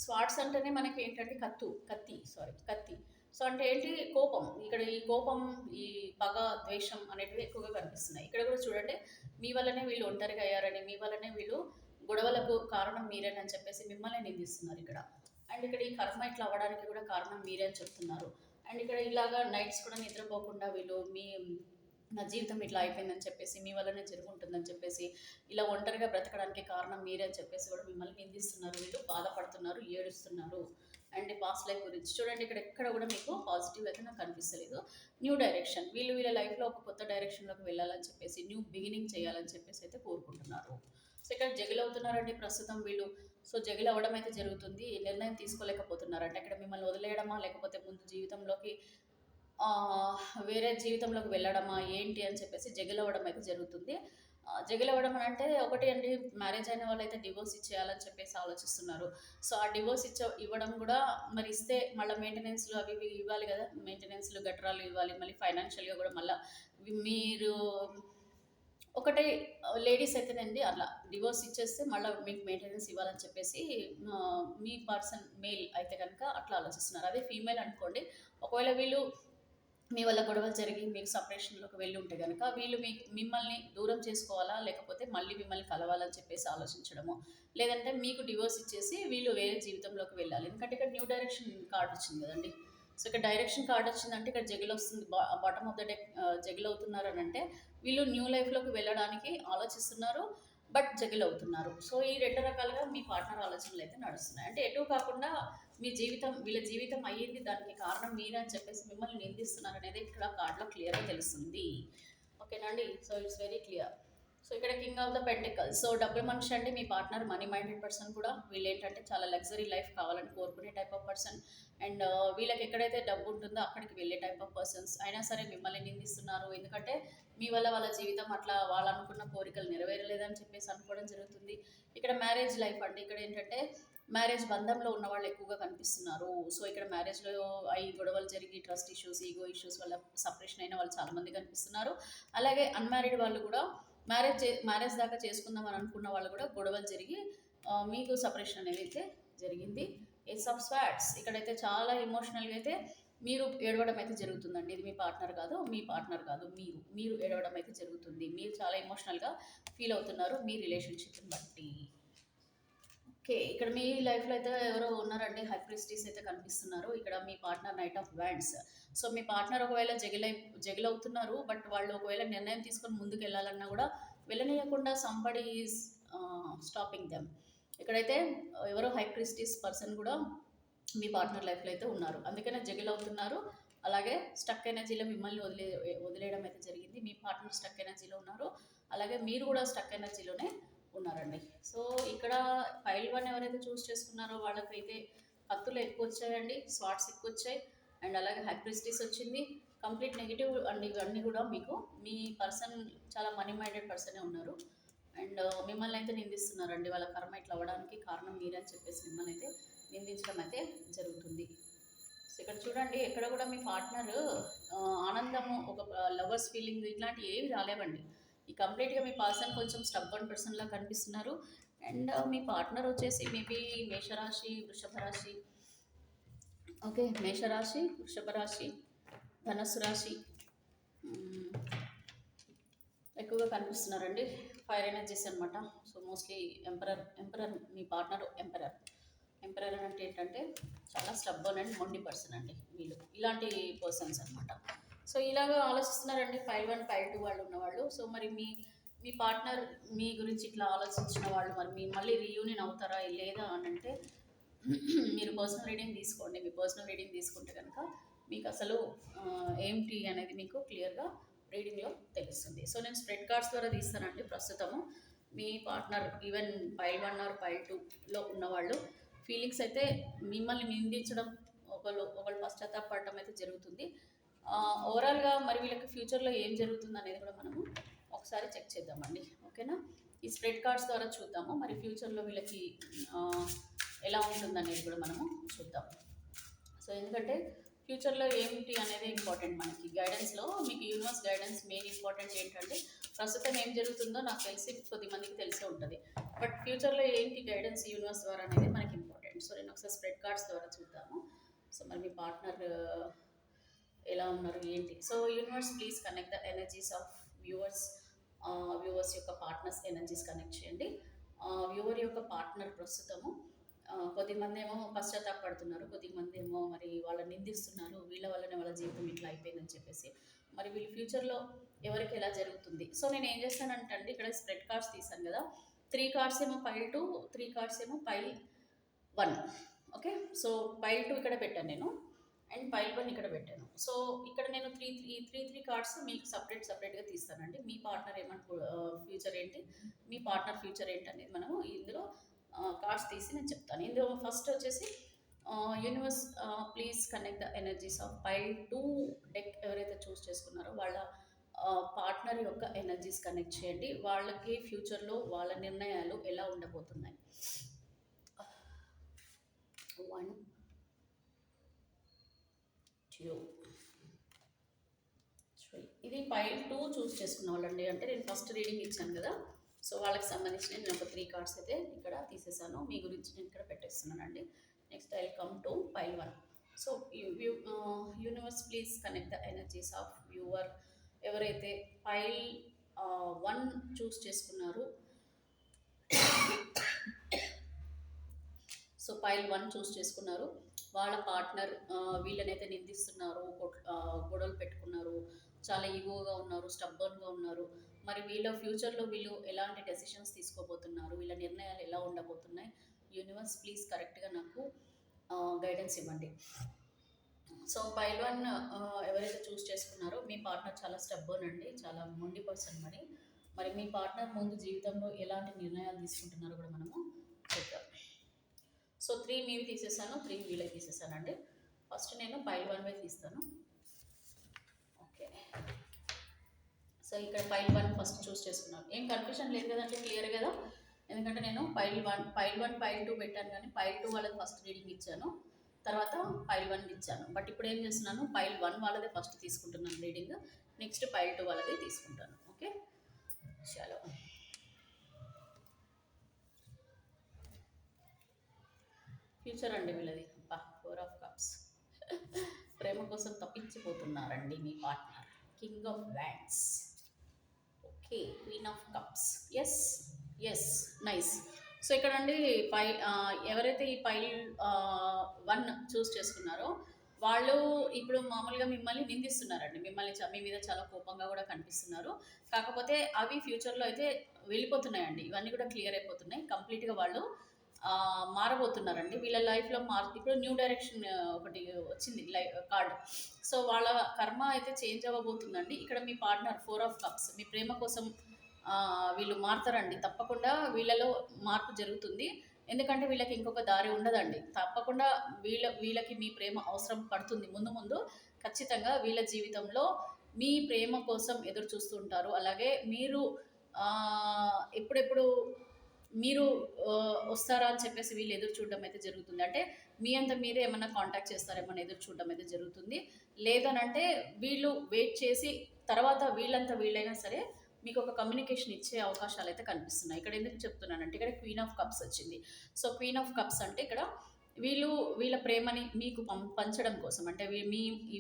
స్వార్డ్స్ అంటేనే మనకి ఏంటంటే కత్తి. సో అంటే ఏంటి, కోపం. ఇక్కడ ఈ కోపం, ఈ పగ, ద్వేషం అనేటివి ఎక్కువగా కనిపిస్తున్నాయి. ఇక్కడ కూడా చూడండి, మీ వల్లనే వీళ్ళు ఒంటరిగా అయ్యారని, మీ వల్లనే వీళ్ళు గొడవలకు కారణం మీరేనని చెప్పేసి మిమ్మల్ని నిందిస్తున్నారు ఇక్కడ. అండ్ ఇక్కడ ఈ కర్మ ఇట్లా అవ్వడానికి కూడా కారణం మీరే అని చెప్తున్నారు. అండ్ ఇక్కడ ఇలాగా నైట్స్ కూడా నిద్రపోకుండా వీళ్ళు నా జీవితం ఇట్లా అయిపోయిందని చెప్పేసి, మీ వల్లనే జరుగుంటుందని చెప్పేసి, ఇలా ఒంటరిగా బ్రతకడానికి కారణం మీరే అని చెప్పేసి కూడా మిమ్మల్ని నిందిస్తున్నారు. వీళ్ళు బాధపడుతున్నారు, ఏడుస్తున్నారు. అండ్ పాస్ట్ లైఫ్ గురించి చూడండి, ఇక్కడ ఎక్కడ కూడా మీకు పాజిటివ్ అయితే నాకు కనిపిస్తలేదు. న్యూ డైరెక్షన్, వీళ్ళ లైఫ్లో ఒక కొత్త డైరెక్షన్లోకి వెళ్ళాలని చెప్పేసి, న్యూ బిగినింగ్ చేయాలని చెప్పేసి అయితే కోరుకుంటున్నారు. సో ఇక్కడ జగిల్ అవుతున్నారండి ప్రస్తుతం వీళ్ళు. సో జగిల్ అవ్వడం అయితే జరుగుతుంది, నిర్ణయం తీసుకోలేకపోతున్నారు. అంటే ఇక్కడ మిమ్మల్ని వదిలేయడమా, లేకపోతే ముందు జీవితంలోకి వేరే జీవితంలోకి వెళ్ళడమా ఏంటి అని చెప్పేసి జగిల్ అవ్వడం అయితే జరుగుతుంది. జగిల్ అవ్వడం అని అంటే ఒకటి అండి, మ్యారేజ్ అయిన వాళ్ళు అయితే డివోర్స్ ఇచ్చేయాలని చెప్పేసి ఆలోచిస్తున్నారు. సో ఆ డివోర్స్ ఇవ్వడం కూడా మరి ఇస్తే మళ్ళీ మెయింటెనెన్స్లు అవి ఇవి ఇవ్వాలి కదా, మెయింటెనెన్స్లు గట్రాలు ఇవ్వాలి, మళ్ళీ ఫైనాన్షియల్గా కూడా మళ్ళీ మీరు ఒకటే లేడీస్ అయితేనండి అట్లా డివోర్స్ ఇచ్చేస్తే మళ్ళీ మీకు మెయింటెనెన్స్ ఇవ్వాలని చెప్పేసి మీ పర్సన్ మేల్ అయితే కనుక అట్లా ఆలోచిస్తున్నారు. అదే ఫీమేల్ అనుకోండి, ఒకవేళ వీళ్ళు మీ వల్ల గొడవలు జరిగి మీకు సపరేషన్లోకి వెళ్ళి ఉంటే కనుక వీళ్ళు మిమ్మల్ని దూరం చేసుకోవాలా, లేకపోతే మళ్ళీ మిమ్మల్ని కలవాలని చెప్పేసి ఆలోచించడము, లేదంటే మీకు డివోర్స్ ఇచ్చేసి వీళ్ళు వేరే జీవితంలోకి వెళ్ళాలి. ఎందుకంటే ఇక్కడ న్యూ డైరెక్షన్ కార్డ్ వచ్చింది కదండి. సో ఇక్కడ డైరెక్షన్ కార్డ్ వచ్చిందంటే ఇక్కడ జగిల్ వస్తుంది, bottom of the deck juggle అవుతున్నారు అని అంటే వీళ్ళు న్యూ లైఫ్లోకి వెళ్ళడానికి ఆలోచిస్తున్నారు, బట్ జగిల్ అవుతున్నారు. సో ఈ 2 రకాలుగా మీ పార్ట్నర్ ఆలోచనలు అయితే నడుస్తున్నాయి. అంటే ఎటు కాకుండా మీ జీవితం, వీళ్ళ జీవితం అయ్యింది, దానికి కారణం మీరే అని చెప్పేసి మిమ్మల్ని నిందిస్తున్నారు అనేది ఇక్కడ కార్డులో క్లియర్గా తెలుస్తుంది. ఓకేనా అండి, so it's very clear. So ఇక్కడ king of the pentacles, so డబ్బు మనిషి అండి మీ పార్ట్నర్, మనీ మైండెడ్ పర్సన్ కూడా. వీళ్ళు ఏంటంటే చాలా లగ్జరీ లైఫ్ కావాలని కోరుకునే టైప్ ఆఫ్ పర్సన్. అండ్ వీళ్ళకి ఎక్కడైతే డబ్బు ఉంటుందో అక్కడికి వెళ్ళే టైప్ ఆఫ్ పర్సన్స్. అయినా సరే మిమ్మల్ని నిందిస్తున్నారు, ఎందుకంటే మీ వల్ల వాళ్ళ జీవితం అట్లా వాళ్ళు అనుకున్న కోరికలు నెరవేరలేదని చెప్పేసి అనుకోవడం జరుగుతుంది. ఇక్కడ మ్యారేజ్ లైఫ్ అండి, ఇక్కడ ఏంటంటే మ్యారేజ్ బంధంలో ఉన్న వాళ్ళు ఎక్కువగా కనిపిస్తున్నారు. సో ఇక్కడ మ్యారేజ్లో అవి గొడవలు జరిగి ట్రస్ట్ ఇష్యూస్, ఈగో ఇష్యూస్ వల్ల సపరేషన్ అయిన వాళ్ళు చాలామంది కనిపిస్తున్నారు. అలాగే అన్మ్యారీడ్ వాళ్ళు కూడా మ్యారేజ్ దాకా చేసుకుందాం అని అనుకున్న వాళ్ళు కూడా గొడవలు జరిగి మీకు సపరేషన్ అనేది అయితే జరిగింది. ఏస్ ఆఫ్ స్వాట్స్, ఇక్కడైతే చాలా ఎమోషనల్గా అయితే మీరు ఏడవడం అయితే జరుగుతుందండి. ఇది మీ పార్ట్నర్ కాదు, మీరు ఏడవడం అయితే జరుగుతుంది. మీరు చాలా ఎమోషనల్గా ఫీల్ అవుతున్నారు మీ రిలేషన్షిప్ని బట్టి. ఓకే, ఇక్కడ మీ లైఫ్లో అయితే ఎవరో ఉన్నారండి, హై ప్రిస్టీస్ అయితే కనిపిస్తున్నారు. ఇక్కడ మీ partner knight of wands. So మీ పార్ట్నర్ ఒకవేళ జగిలవుతున్నారు, బట్ వాళ్ళు ఒకవేళ నిర్ణయం తీసుకొని ముందుకు వెళ్ళాలన్నా కూడా వెళ్ళనీయకుండా సంబడి ఈజ్ స్టాపింగ్ దెమ్. ఇక్కడైతే ఎవరో హై ప్రిస్టీస్ పర్సన్ కూడా మీ పార్ట్నర్ లైఫ్లో అయితే ఉన్నారు, అందుకనే అవుతున్నారు. అలాగే స్టక్ ఎనర్జీలో మిమ్మల్ని వదిలేయడం అయితే జరిగింది. మీ పార్ట్నర్ స్టక్ ఎనర్జీలో ఉన్నారు, అలాగే మీరు కూడా స్టక్ ఎనర్జీలోనే ఉన్నారండి. సో ఇక్కడ ఫైల్ 1 ఎవరైతే చూస్ చేసుకున్నారో వాళ్ళకైతే కత్తులు ఎక్కువ వచ్చాయండి, స్వాట్స్ ఎక్కువ వచ్చాయి, అండ్ అలాగే హైప్రిస్టిస్ వచ్చింది. కంప్లీట్ నెగిటివ్ అండ్ ఇవన్నీ కూడా మీకు మీ పర్సన్ చాలా మనీ మైండెడ్ పర్సనే ఉన్నారు. అండ్ మిమ్మల్ని అయితే నిందిస్తున్నారండి, వాళ్ళ కర్మ ఇట్లా అవ్వడానికి కారణం మీరే అని చెప్పేసి మిమ్మల్ని అయితే నిందించడం అయితే జరుగుతుంది. సో ఇక్కడ చూడండి, ఎక్కడ కూడా మీ పార్ట్నర్ ఆనందము, ఒక లవర్స్ ఫీలింగ్ ఇట్లాంటివి ఏవి రాలేవండి. ఈ కంప్లీట్గా మీ పర్సన్ కొంచెం స్టబ్బర్న్ పర్సన్లా కనిపిస్తున్నారు. అండ్ మీ పార్ట్నర్ వచ్చేసి మేబీ మేషరాశి, వృషభ రాశి, ఓకే, మేషరాశి, వృషభ రాశి, ధనస్సు రాశి ఎక్కువగా కనిపిస్తున్నారండి. ఫైర్ ఎనర్జీస్ అనమాట. సో మోస్ట్లీ ఎంపరర్ మీ పార్ట్నర్ ఎంపరర్ అంటే ఏంటంటే చాలా స్టబ్బర్న్ అండ్ మొండి పర్సన్ అండి వీళ్ళు, ఇలాంటి పర్సన్స్ అనమాట. సో ఇలాగ ఆలోచిస్తున్నారండి ఫైల్ 1 ఫైల్ 2 వాళ్ళు ఉన్నవాళ్ళు. సో మరి మీ పార్ట్నర్ మీ గురించి ఇట్లా ఆలోచించిన వాళ్ళు మరి మళ్ళీ రీయూనియన్ అవుతారా లేదా అని అంటే మీరు పర్సనల్ రీడింగ్ తీసుకోండి. మీ పర్సనల్ రీడింగ్ తీసుకుంటే కనుక మీకు అసలు ఏంటి అనేది మీకు క్లియర్గా రీడింగ్లో తెలుస్తుంది. సో నేను స్ప్రెడ్ కార్డ్స్ ద్వారా తీస్తానండి ప్రస్తుతము. మీ partner even pile 1 or pile 2లో ఉన్నవాళ్ళు ఫీలింగ్స్ అయితే మిమ్మల్ని నిందించడం, ఒకళ్ళు పశ్చాత్తాపడటం అయితే జరుగుతుంది. ఓవరాల్గా మరి వీళ్ళకి ఫ్యూచర్లో ఏం జరుగుతుంది అనేది కూడా మనము ఒకసారి చెక్ చేద్దామండి. ఓకేనా? ఈ స్ప్రెడ్ కార్డ్స్ ద్వారా చూద్దాము మరి ఫ్యూచర్లో వీళ్ళకి ఆ, ఎలా ఉంటుందనేది కూడా మనము చూద్దాం. సో ఎందుకంటే ఫ్యూచర్లో ఏమిటి అనేది ఇంపార్టెంట్ మనకి. గైడెన్స్లో మీకు యూనివర్స్ గైడెన్స్ మెయిన్ ఇంపార్టెంట్ ఏంటంటే ప్రస్తుతం ఏం జరుగుతుందో నాకు తెలిసి కొద్ది మందికి తెలిసే ఉంటుంది. బట్ ఫ్యూచర్లో ఏంటి గైడెన్స్ యూనివర్స్ ద్వారా అనేది మనకి ఇంపార్టెంట్. సో నేను ఒకసారి స్ప్రెడ్ కార్డ్స్ ద్వారా చూద్దాము. సో మరి మీ పార్ట్నర్ ఎలా ఉన్నారు ఏంటి. So universe please connect the energies of viewers. Viewers యొక్క పార్ట్నర్స్ ఎనర్జీస్ కనెక్ట్ చేయండి. వ్యూవర్ యొక్క పార్ట్నర్ ప్రస్తుతము కొద్దిమంది ఏమో పశ్చాత్తాపడుతున్నారు, కొద్దిమంది ఏమో మరి వాళ్ళని నిందిస్తున్నారు, వీళ్ళ వల్లనే వాళ్ళ జీవితం ఇట్లా అయిపోయిందని చెప్పేసి. మరి వీళ్ళు ఫ్యూచర్లో ఎవరికి ఎలా జరుగుతుంది. సో నేను ఏం చేస్తానంటే అండి, ఇక్కడ స్ప్రెడ్ కార్డ్స్ తీసాను కదా, 3 కార్డ్స్ ఏమో పైల్ 2, 3 కార్డ్స్ ఏమో పైల్ 1. ఓకే, సో పైల్ 2 ఇక్కడ పెట్టాను నేను అండ్ పైల్ 1 ఇక్కడ పెట్టాను. సో ఇక్కడ నేను త్రీ కార్డ్స్ మీకు సపరేట్గా తీస్తానండి. మీ పార్ట్నర్ ఫ్యూచర్ ఏంటి, మీ పార్ట్నర్ ఫ్యూచర్ ఏంటి అనేది మనము ఇందులో కార్డ్స్ తీసి నేను చెప్తాను. ఇందులో ఫస్ట్ వచ్చేసి universe please connect the energies of pile 2 deck ఎవరైతే చూస్ చేసుకున్నారో వాళ్ళ పార్ట్నర్ యొక్క ఎనర్జీస్ కనెక్ట్ చేయండి. వాళ్ళకి ఫ్యూచర్లో వాళ్ళ నిర్ణయాలు ఎలా ఉండబోతున్నాయి. 1 2 3. ఇది పైల్ 2 చూస్ చేసుకున్న వాళ్ళండి. అంటే నేను ఫస్ట్ రీడింగ్ ఇచ్చాను కదా, సో వాళ్ళకి సంబంధించిన నేను ఒక 3 కార్డ్స్ అయితే ఇక్కడ తీసేసాను. మీ గురించి నేను ఇక్కడ పెట్టేస్తున్నానండి. Next I come to pile 1. So universe please connect the energies of viewer. ఎవరైతే పైల్ 1 చూస్ చేసుకున్నారు, సో పైల్ 1 చూస్ చేసుకున్నారు, వాళ్ళ పార్ట్నర్ వీళ్ళనైతే నిందిస్తున్నారు, గొడవలు పెట్టుకున్నారు, చాలా ఈగోగా ఉన్నారు, స్టబ్బర్న్గా ఉన్నారు. మరి వీళ్ళ ఫ్యూచర్లో వీళ్ళు ఎలాంటి డెసిషన్స్ తీసుకోబోతున్నారు, వీళ్ళ నిర్ణయాలు ఎలా ఉండబోతున్నాయి. యూనివర్స్ ప్లీజ్ కరెక్ట్గా నాకు గైడెన్స్ ఇవ్వండి. సో పైల్ 1 ఎవరైతే చూస్ చేసుకున్నారో మీ పార్ట్నర్ చాలా స్టబ్బర్న్ అండి, చాలా మొండి పర్సన్. మరి మీ పార్ట్నర్ ముందు జీవితంలో ఎలాంటి నిర్ణయాలు తీసుకుంటున్నారో కూడా మనము చూద్దాం. సో 3 మీవి తీసేసాను, 3 వీళ్ళకి తీసేసానండి. ఫస్ట్ నేను పైల్ 1 తీస్తాను. ఓకే, సో ఇక్కడ పైల్ 1 ఫస్ట్ చూస్ చేసుకున్నాను. ఏం కన్ఫ్యూషన్ లేదు కదండి, క్లియర్ కదా. ఎందుకంటే నేను పైల్ 1 పైల్ 2 పెట్టాను, కానీ పైల్ 2 వాళ్ళకి ఫస్ట్ రీడింగ్ ఇచ్చాను, తర్వాత పైల్ 1 ఇచ్చాను. బట్ ఇప్పుడు ఏం చేస్తున్నాను, పైల్ 1 వాళ్ళదే ఫస్ట్ తీసుకుంటున్నాను రీడింగ్, నెక్స్ట్ పైల్ 2 వాళ్ళదే తీసుకుంటాను. ఓకే, చలో. ఫ్యూచర్ అండి వీళ్ళది. 4 ఆఫ్ కప్స్. ప్రేమ కోసం తప్పించిపోతున్నారండి మీ పార్ట్నర్. King of wands. Okay, queen of cups. Yes yes, nice. So ఇక్కడ అండి ఎవరైతే ఈ పైల్ 1 చూస్ చేసుకున్నారో వాళ్ళు ఇప్పుడు మామూలుగా మిమ్మల్ని నిందిస్తున్నారండి, మీ మీద చాలా కోపంగా కూడా కనిపిస్తున్నారు. కాకపోతే అవి ఫ్యూచర్లో అయితే వెళ్ళిపోతున్నాయండి, ఇవన్నీ కూడా క్లియర్ అయిపోతున్నాయి. కంప్లీట్గా వాళ్ళు మారబోతున్నారండి. వీళ్ళ లైఫ్లో ఇప్పుడు న్యూ డైరెక్షన్ ఒకటి వచ్చింది కార్డ్. సో వాళ్ళ కర్మ అయితే చేంజ్ అవ్వబోతుందండి. ఇక్కడ మీ పార్ట్నర్ 4 ఆఫ్ కప్స్, మీ ప్రేమ కోసం వీళ్ళు మారుతారండి. తప్పకుండా వీళ్ళలో మార్పు జరుగుతుంది. ఎందుకంటే వీళ్ళకి ఇంకొక దారి ఉండదండి. తప్పకుండా వీళ్ళకి మీ ప్రేమ అవసరం పడుతుంది. ముందు ఖచ్చితంగా వీళ్ళ జీవితంలో మీ ప్రేమ కోసం ఎదురు చూస్తూ ఉంటారు. అలాగే మీరు ఎప్పుడెప్పుడు మీరు వస్తారా అని చెప్పేసి వీళ్ళు ఎదురు చూడడం అయితే జరుగుతుంది. అంటే మీ అంతా మీరే ఏమన్నా కాంటాక్ట్ చేస్తారేమన్నా ఎదురు చూడడం అయితే జరుగుతుంది. లేదనంటే వీళ్ళు వెయిట్ చేసి తర్వాత వీళ్ళంతా వీళ్ళైనా సరే మీకు ఒక కమ్యూనికేషన్ ఇచ్చే అవకాశాలు అయితే కనిపిస్తున్నాయి. ఇక్కడ ఎందుకు చెప్తున్నానంటే ఇక్కడ క్వీన్ ఆఫ్ కప్స్ వచ్చింది. సో క్వీన్ ఆఫ్ కప్స్ అంటే ఇక్కడ వీళ్ళ ప్రేమని మీకు పంచడం కోసం, అంటే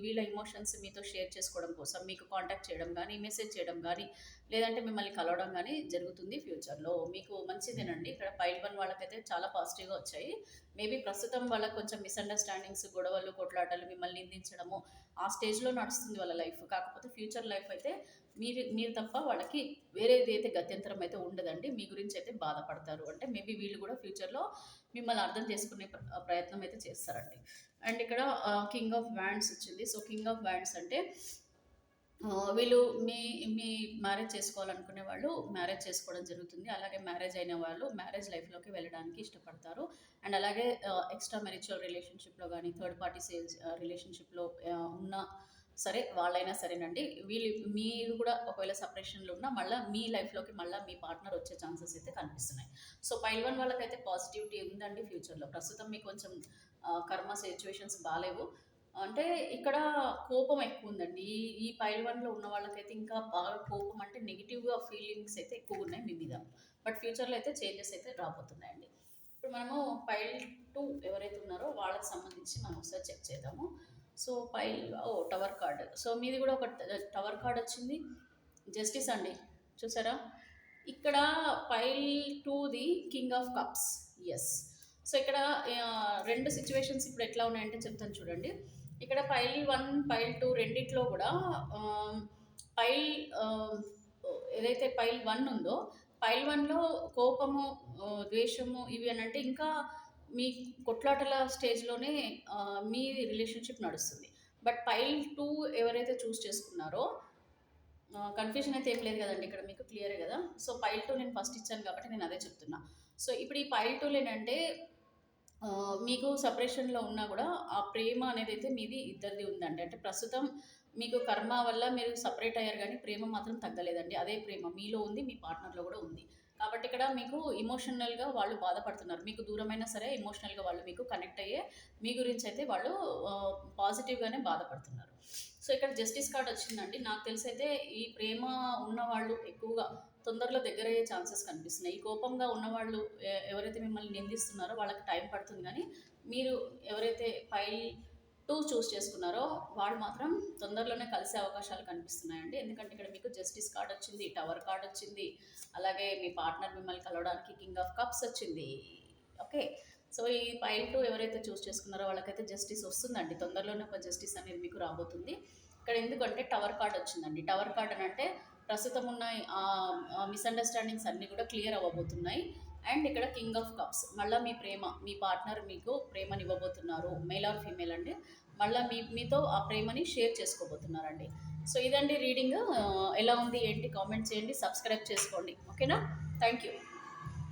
వీళ్ళ ఎమోషన్స్ మీతో షేర్ చేసుకోవడం కోసం మీకు కాంటాక్ట్ చేయడం కానీ, మెసేజ్ చేయడం కానీ, లేదంటే మిమ్మల్ని కలవడం కానీ జరుగుతుంది ఫ్యూచర్లో. మీకు మంచిదేనండి. ఇక్కడ పైల్ 1 వాళ్ళకైతే చాలా పాజిటివ్గా వచ్చాయి. మేబీ ప్రస్తుతం వాళ్ళకి కొంచెం మిస్అండర్స్టాండింగ్స్, గొడవలు, కొట్లాటలు, మిమ్మల్ని నిందించడము ఆ స్టేజ్లో నడుస్తుంది వాళ్ళ లైఫ్. కాకపోతే ఫ్యూచర్ లైఫ్ అయితే మీరు తప్ప వాళ్ళకి వేరేది అయితే గత్యంతరం అయితే ఉండదండి. మీ గురించి అయితే బాధపడతారు. అంటే మేబీ వీళ్ళు కూడా ఫ్యూచర్లో మిమ్మల్ని అర్థం చేసుకునే ప్రయత్నం అయితే చేస్తారండి. అండ్ ఇక్కడ కింగ్ ఆఫ్ వ్యాండ్స్ వచ్చింది. సో కింగ్ ఆఫ్ వ్యాండ్స్ అంటే వీళ్ళు మీ మీ మ్యారేజ్ చేసుకోవాలనుకునే వాళ్ళు మ్యారేజ్ చేసుకోవడం జరుగుతుంది. అలాగే మ్యారేజ్ అయిన వాళ్ళు మ్యారేజ్ లైఫ్‌లోకి వెళ్ళడానికి ఇష్టపడతారు. అండ్ అలాగే ఎక్స్‌ట్రా మ్యారిచువల్ రిలేషన్‌షిప్‌లో గానీ, థర్డ్ పార్టీ సేల్స్ రిలేషన్‌షిప్‌లో ఉన్నా సరే, వాళ్ళైనా సరేనండి. మీరు కూడా ఒకవేళ సెపరేషన్‌లో ఉన్నా మళ్ళా మీ లైఫ్‌లోకి మళ్ళా మీ పార్ట్నర్ వచ్చే ఛాన్సెస్ అయితే కనిపిస్తున్నాయి. సో, పైల్ వన్ వాళ్ళకైతే పాజిటివిటీ ఉందండి ఫ్యూచర్‌లో. ప్రస్తుతం మీకు కొంచెం కర్మ సిట్యుయేషన్స్ బాలేవు. అంటే ఇక్కడ కోపం ఎక్కువుందండి. ఈ ఈ పైల్ వన్‌లో ఉన్న వాళ్ళకైతే ఇంకా బాగా కోపం అంటే నెగెటివ్‌గా ఫీలింగ్స్ అయితే ఎక్కువున్నాయి మీ మీద. బట్ ఫ్యూచర్‌లో అయితే చేంజెస్ అయితే రాబోతున్నాయండి. ఇప్పుడు మనము పైల్ 2 ఎవరైతే ఉన్నారో వాళ్ళకి సంబంధించి మనం ఒకసారి చెక్ చేద్దాము. So, tower card. సో, మీది కూడా ఒక టవర్ కార్డ్ వచ్చింది. జస్టిస్ అండి. చూసారా? ఇక్కడ పైల్ 2ది king of cups. Yes. So, ఇక్కడ 2 సిట్యుయేషన్స్ ఇప్పుడు ఎట్లా ఉన్నాయంటే చెప్తాను చూడండి. ఇక్కడ పైల్ 1, పైల్ 2 రెండిట్లో కూడా ఆహ్, పైల్ ఆహ్, ఏదైతే పైల్ 1 ఉందో, పైల్ 1లో కోపము, ద్వేషము ఇవి అనంటే ఇంకా మీ కొట్లాటల స్టేజ్‌లోనే మీ రిలేషన్‌షిప్ నడుస్తుంది. బట్ పైల్ 2 ఎవరైతే చేసుకున్నారో కన్ఫ్యూజన్ అయితే ఏం లేదు కదండీ ఇక్కడ మీకు క్లియరే కదా! సో, పైల్ 2 నేను ఫస్ట్ ఇచ్చాను కాబట్టి నేను అదే చెప్తున్నా. సో, ఇప్పుడు ఈ పైల్ 2లో ఏంటంటే మీకు సెపరేషన్‌లో ఉన్నా గూడా, ఆ ప్రేమ అనేదైతే మీది ఇద్దరిది ఉందండి. అంటే ప్రస్తుతం మీకు కర్మ వల్ల మీరు సెపరేట్ అయ్యారు గానీ, ప్రేమ మాత్రం తగ్గలేదండి. అదే ప్రేమ మీలో ఉంది, మీ పార్ట్నర్‌లో గూడా ఉంది. కాబట్టి ఇక్కడ మీకు ఎమోషనల్‌గా వాళ్ళు బాధపడుతున్నారు. మీకు దూరమైనా సరే ఎమోషనల్‌గా వాళ్ళు మీకు కనెక్ట్ అయ్యే మీ గురించయితే వాళ్ళు పాజిటివ్‌గానే బాధపడుతున్నారు. సో, ఇక్కడ జస్టిస్ కార్డ్ వచ్చిందండి. నాకు తెలిసైతే ఈ ప్రేమ ఉన్నవాళ్ళు ఎక్కువగా తొందరలో దగ్గరయ్యే ఛాన్సెస్ కనిపిస్తున్నాయి. ఈ కోపంగా ఉన్నవాళ్ళు ఎవరైతే మిమ్మల్ని నిందిస్తున్నారో వాళ్ళకి టైం పడుతుంది గానీ, మీరు ఎవరైతే పైల్ 2 చేసుకున్నారో వాళ్ళు మాత్రం తొందరలోనే కలిసే అవకాశాలు కనిపిస్తున్నాయండి. ఎందుకంటే ఇక్కడ మీకు జస్టిస్ కార్డ్ వచ్చింది, టవర్ కార్డ్ వచ్చింది. అలాగే మీ పార్ట్నర్ మిమ్మల్ని కలవడానికి కింగ్ ఆఫ్ కప్స్ వచ్చింది. ఓకే. సో, ఈ పైల్ 2 ఎవరైతే చేసుకున్నారో వాళ్ళకైతే జస్టిస్ వస్తుందండి. తొందరలోనే ఒక జస్టిస్ అనేది మీకు రాబోతుంది. ఇక్కడ ఎందుకంటే టవర్ కార్డ్ వచ్చిందండి. టవర్ కార్డ్ అనంటే ప్రస్తుతం ఉన్న మిస్‌అండర్‌స్టాండింగ్స్ అన్నీ కూడా క్లియర్ అవ్వబోతున్నాయి. అండ్ ఇక్కడ కింగ్ ఆఫ్ కప్స్ మళ్ళా మీ ప్రేమ, మీ పార్ట్నర్ మీకు ప్రేమనివ్వబోతున్నారు. మేల్ ఆర్ ఫీమేల్ అండి. మళ్ళా మీతో ఆ ప్రేమని షేర్ చేసుకోబోతున్నారండి. సో, ఇదండి రీడింగ్. ఎలా ఉంది ఏంటి కామెంట్ చేయండి. సబ్స్క్రైబ్ చేసుకోండి. ఓకేనా? Thank you.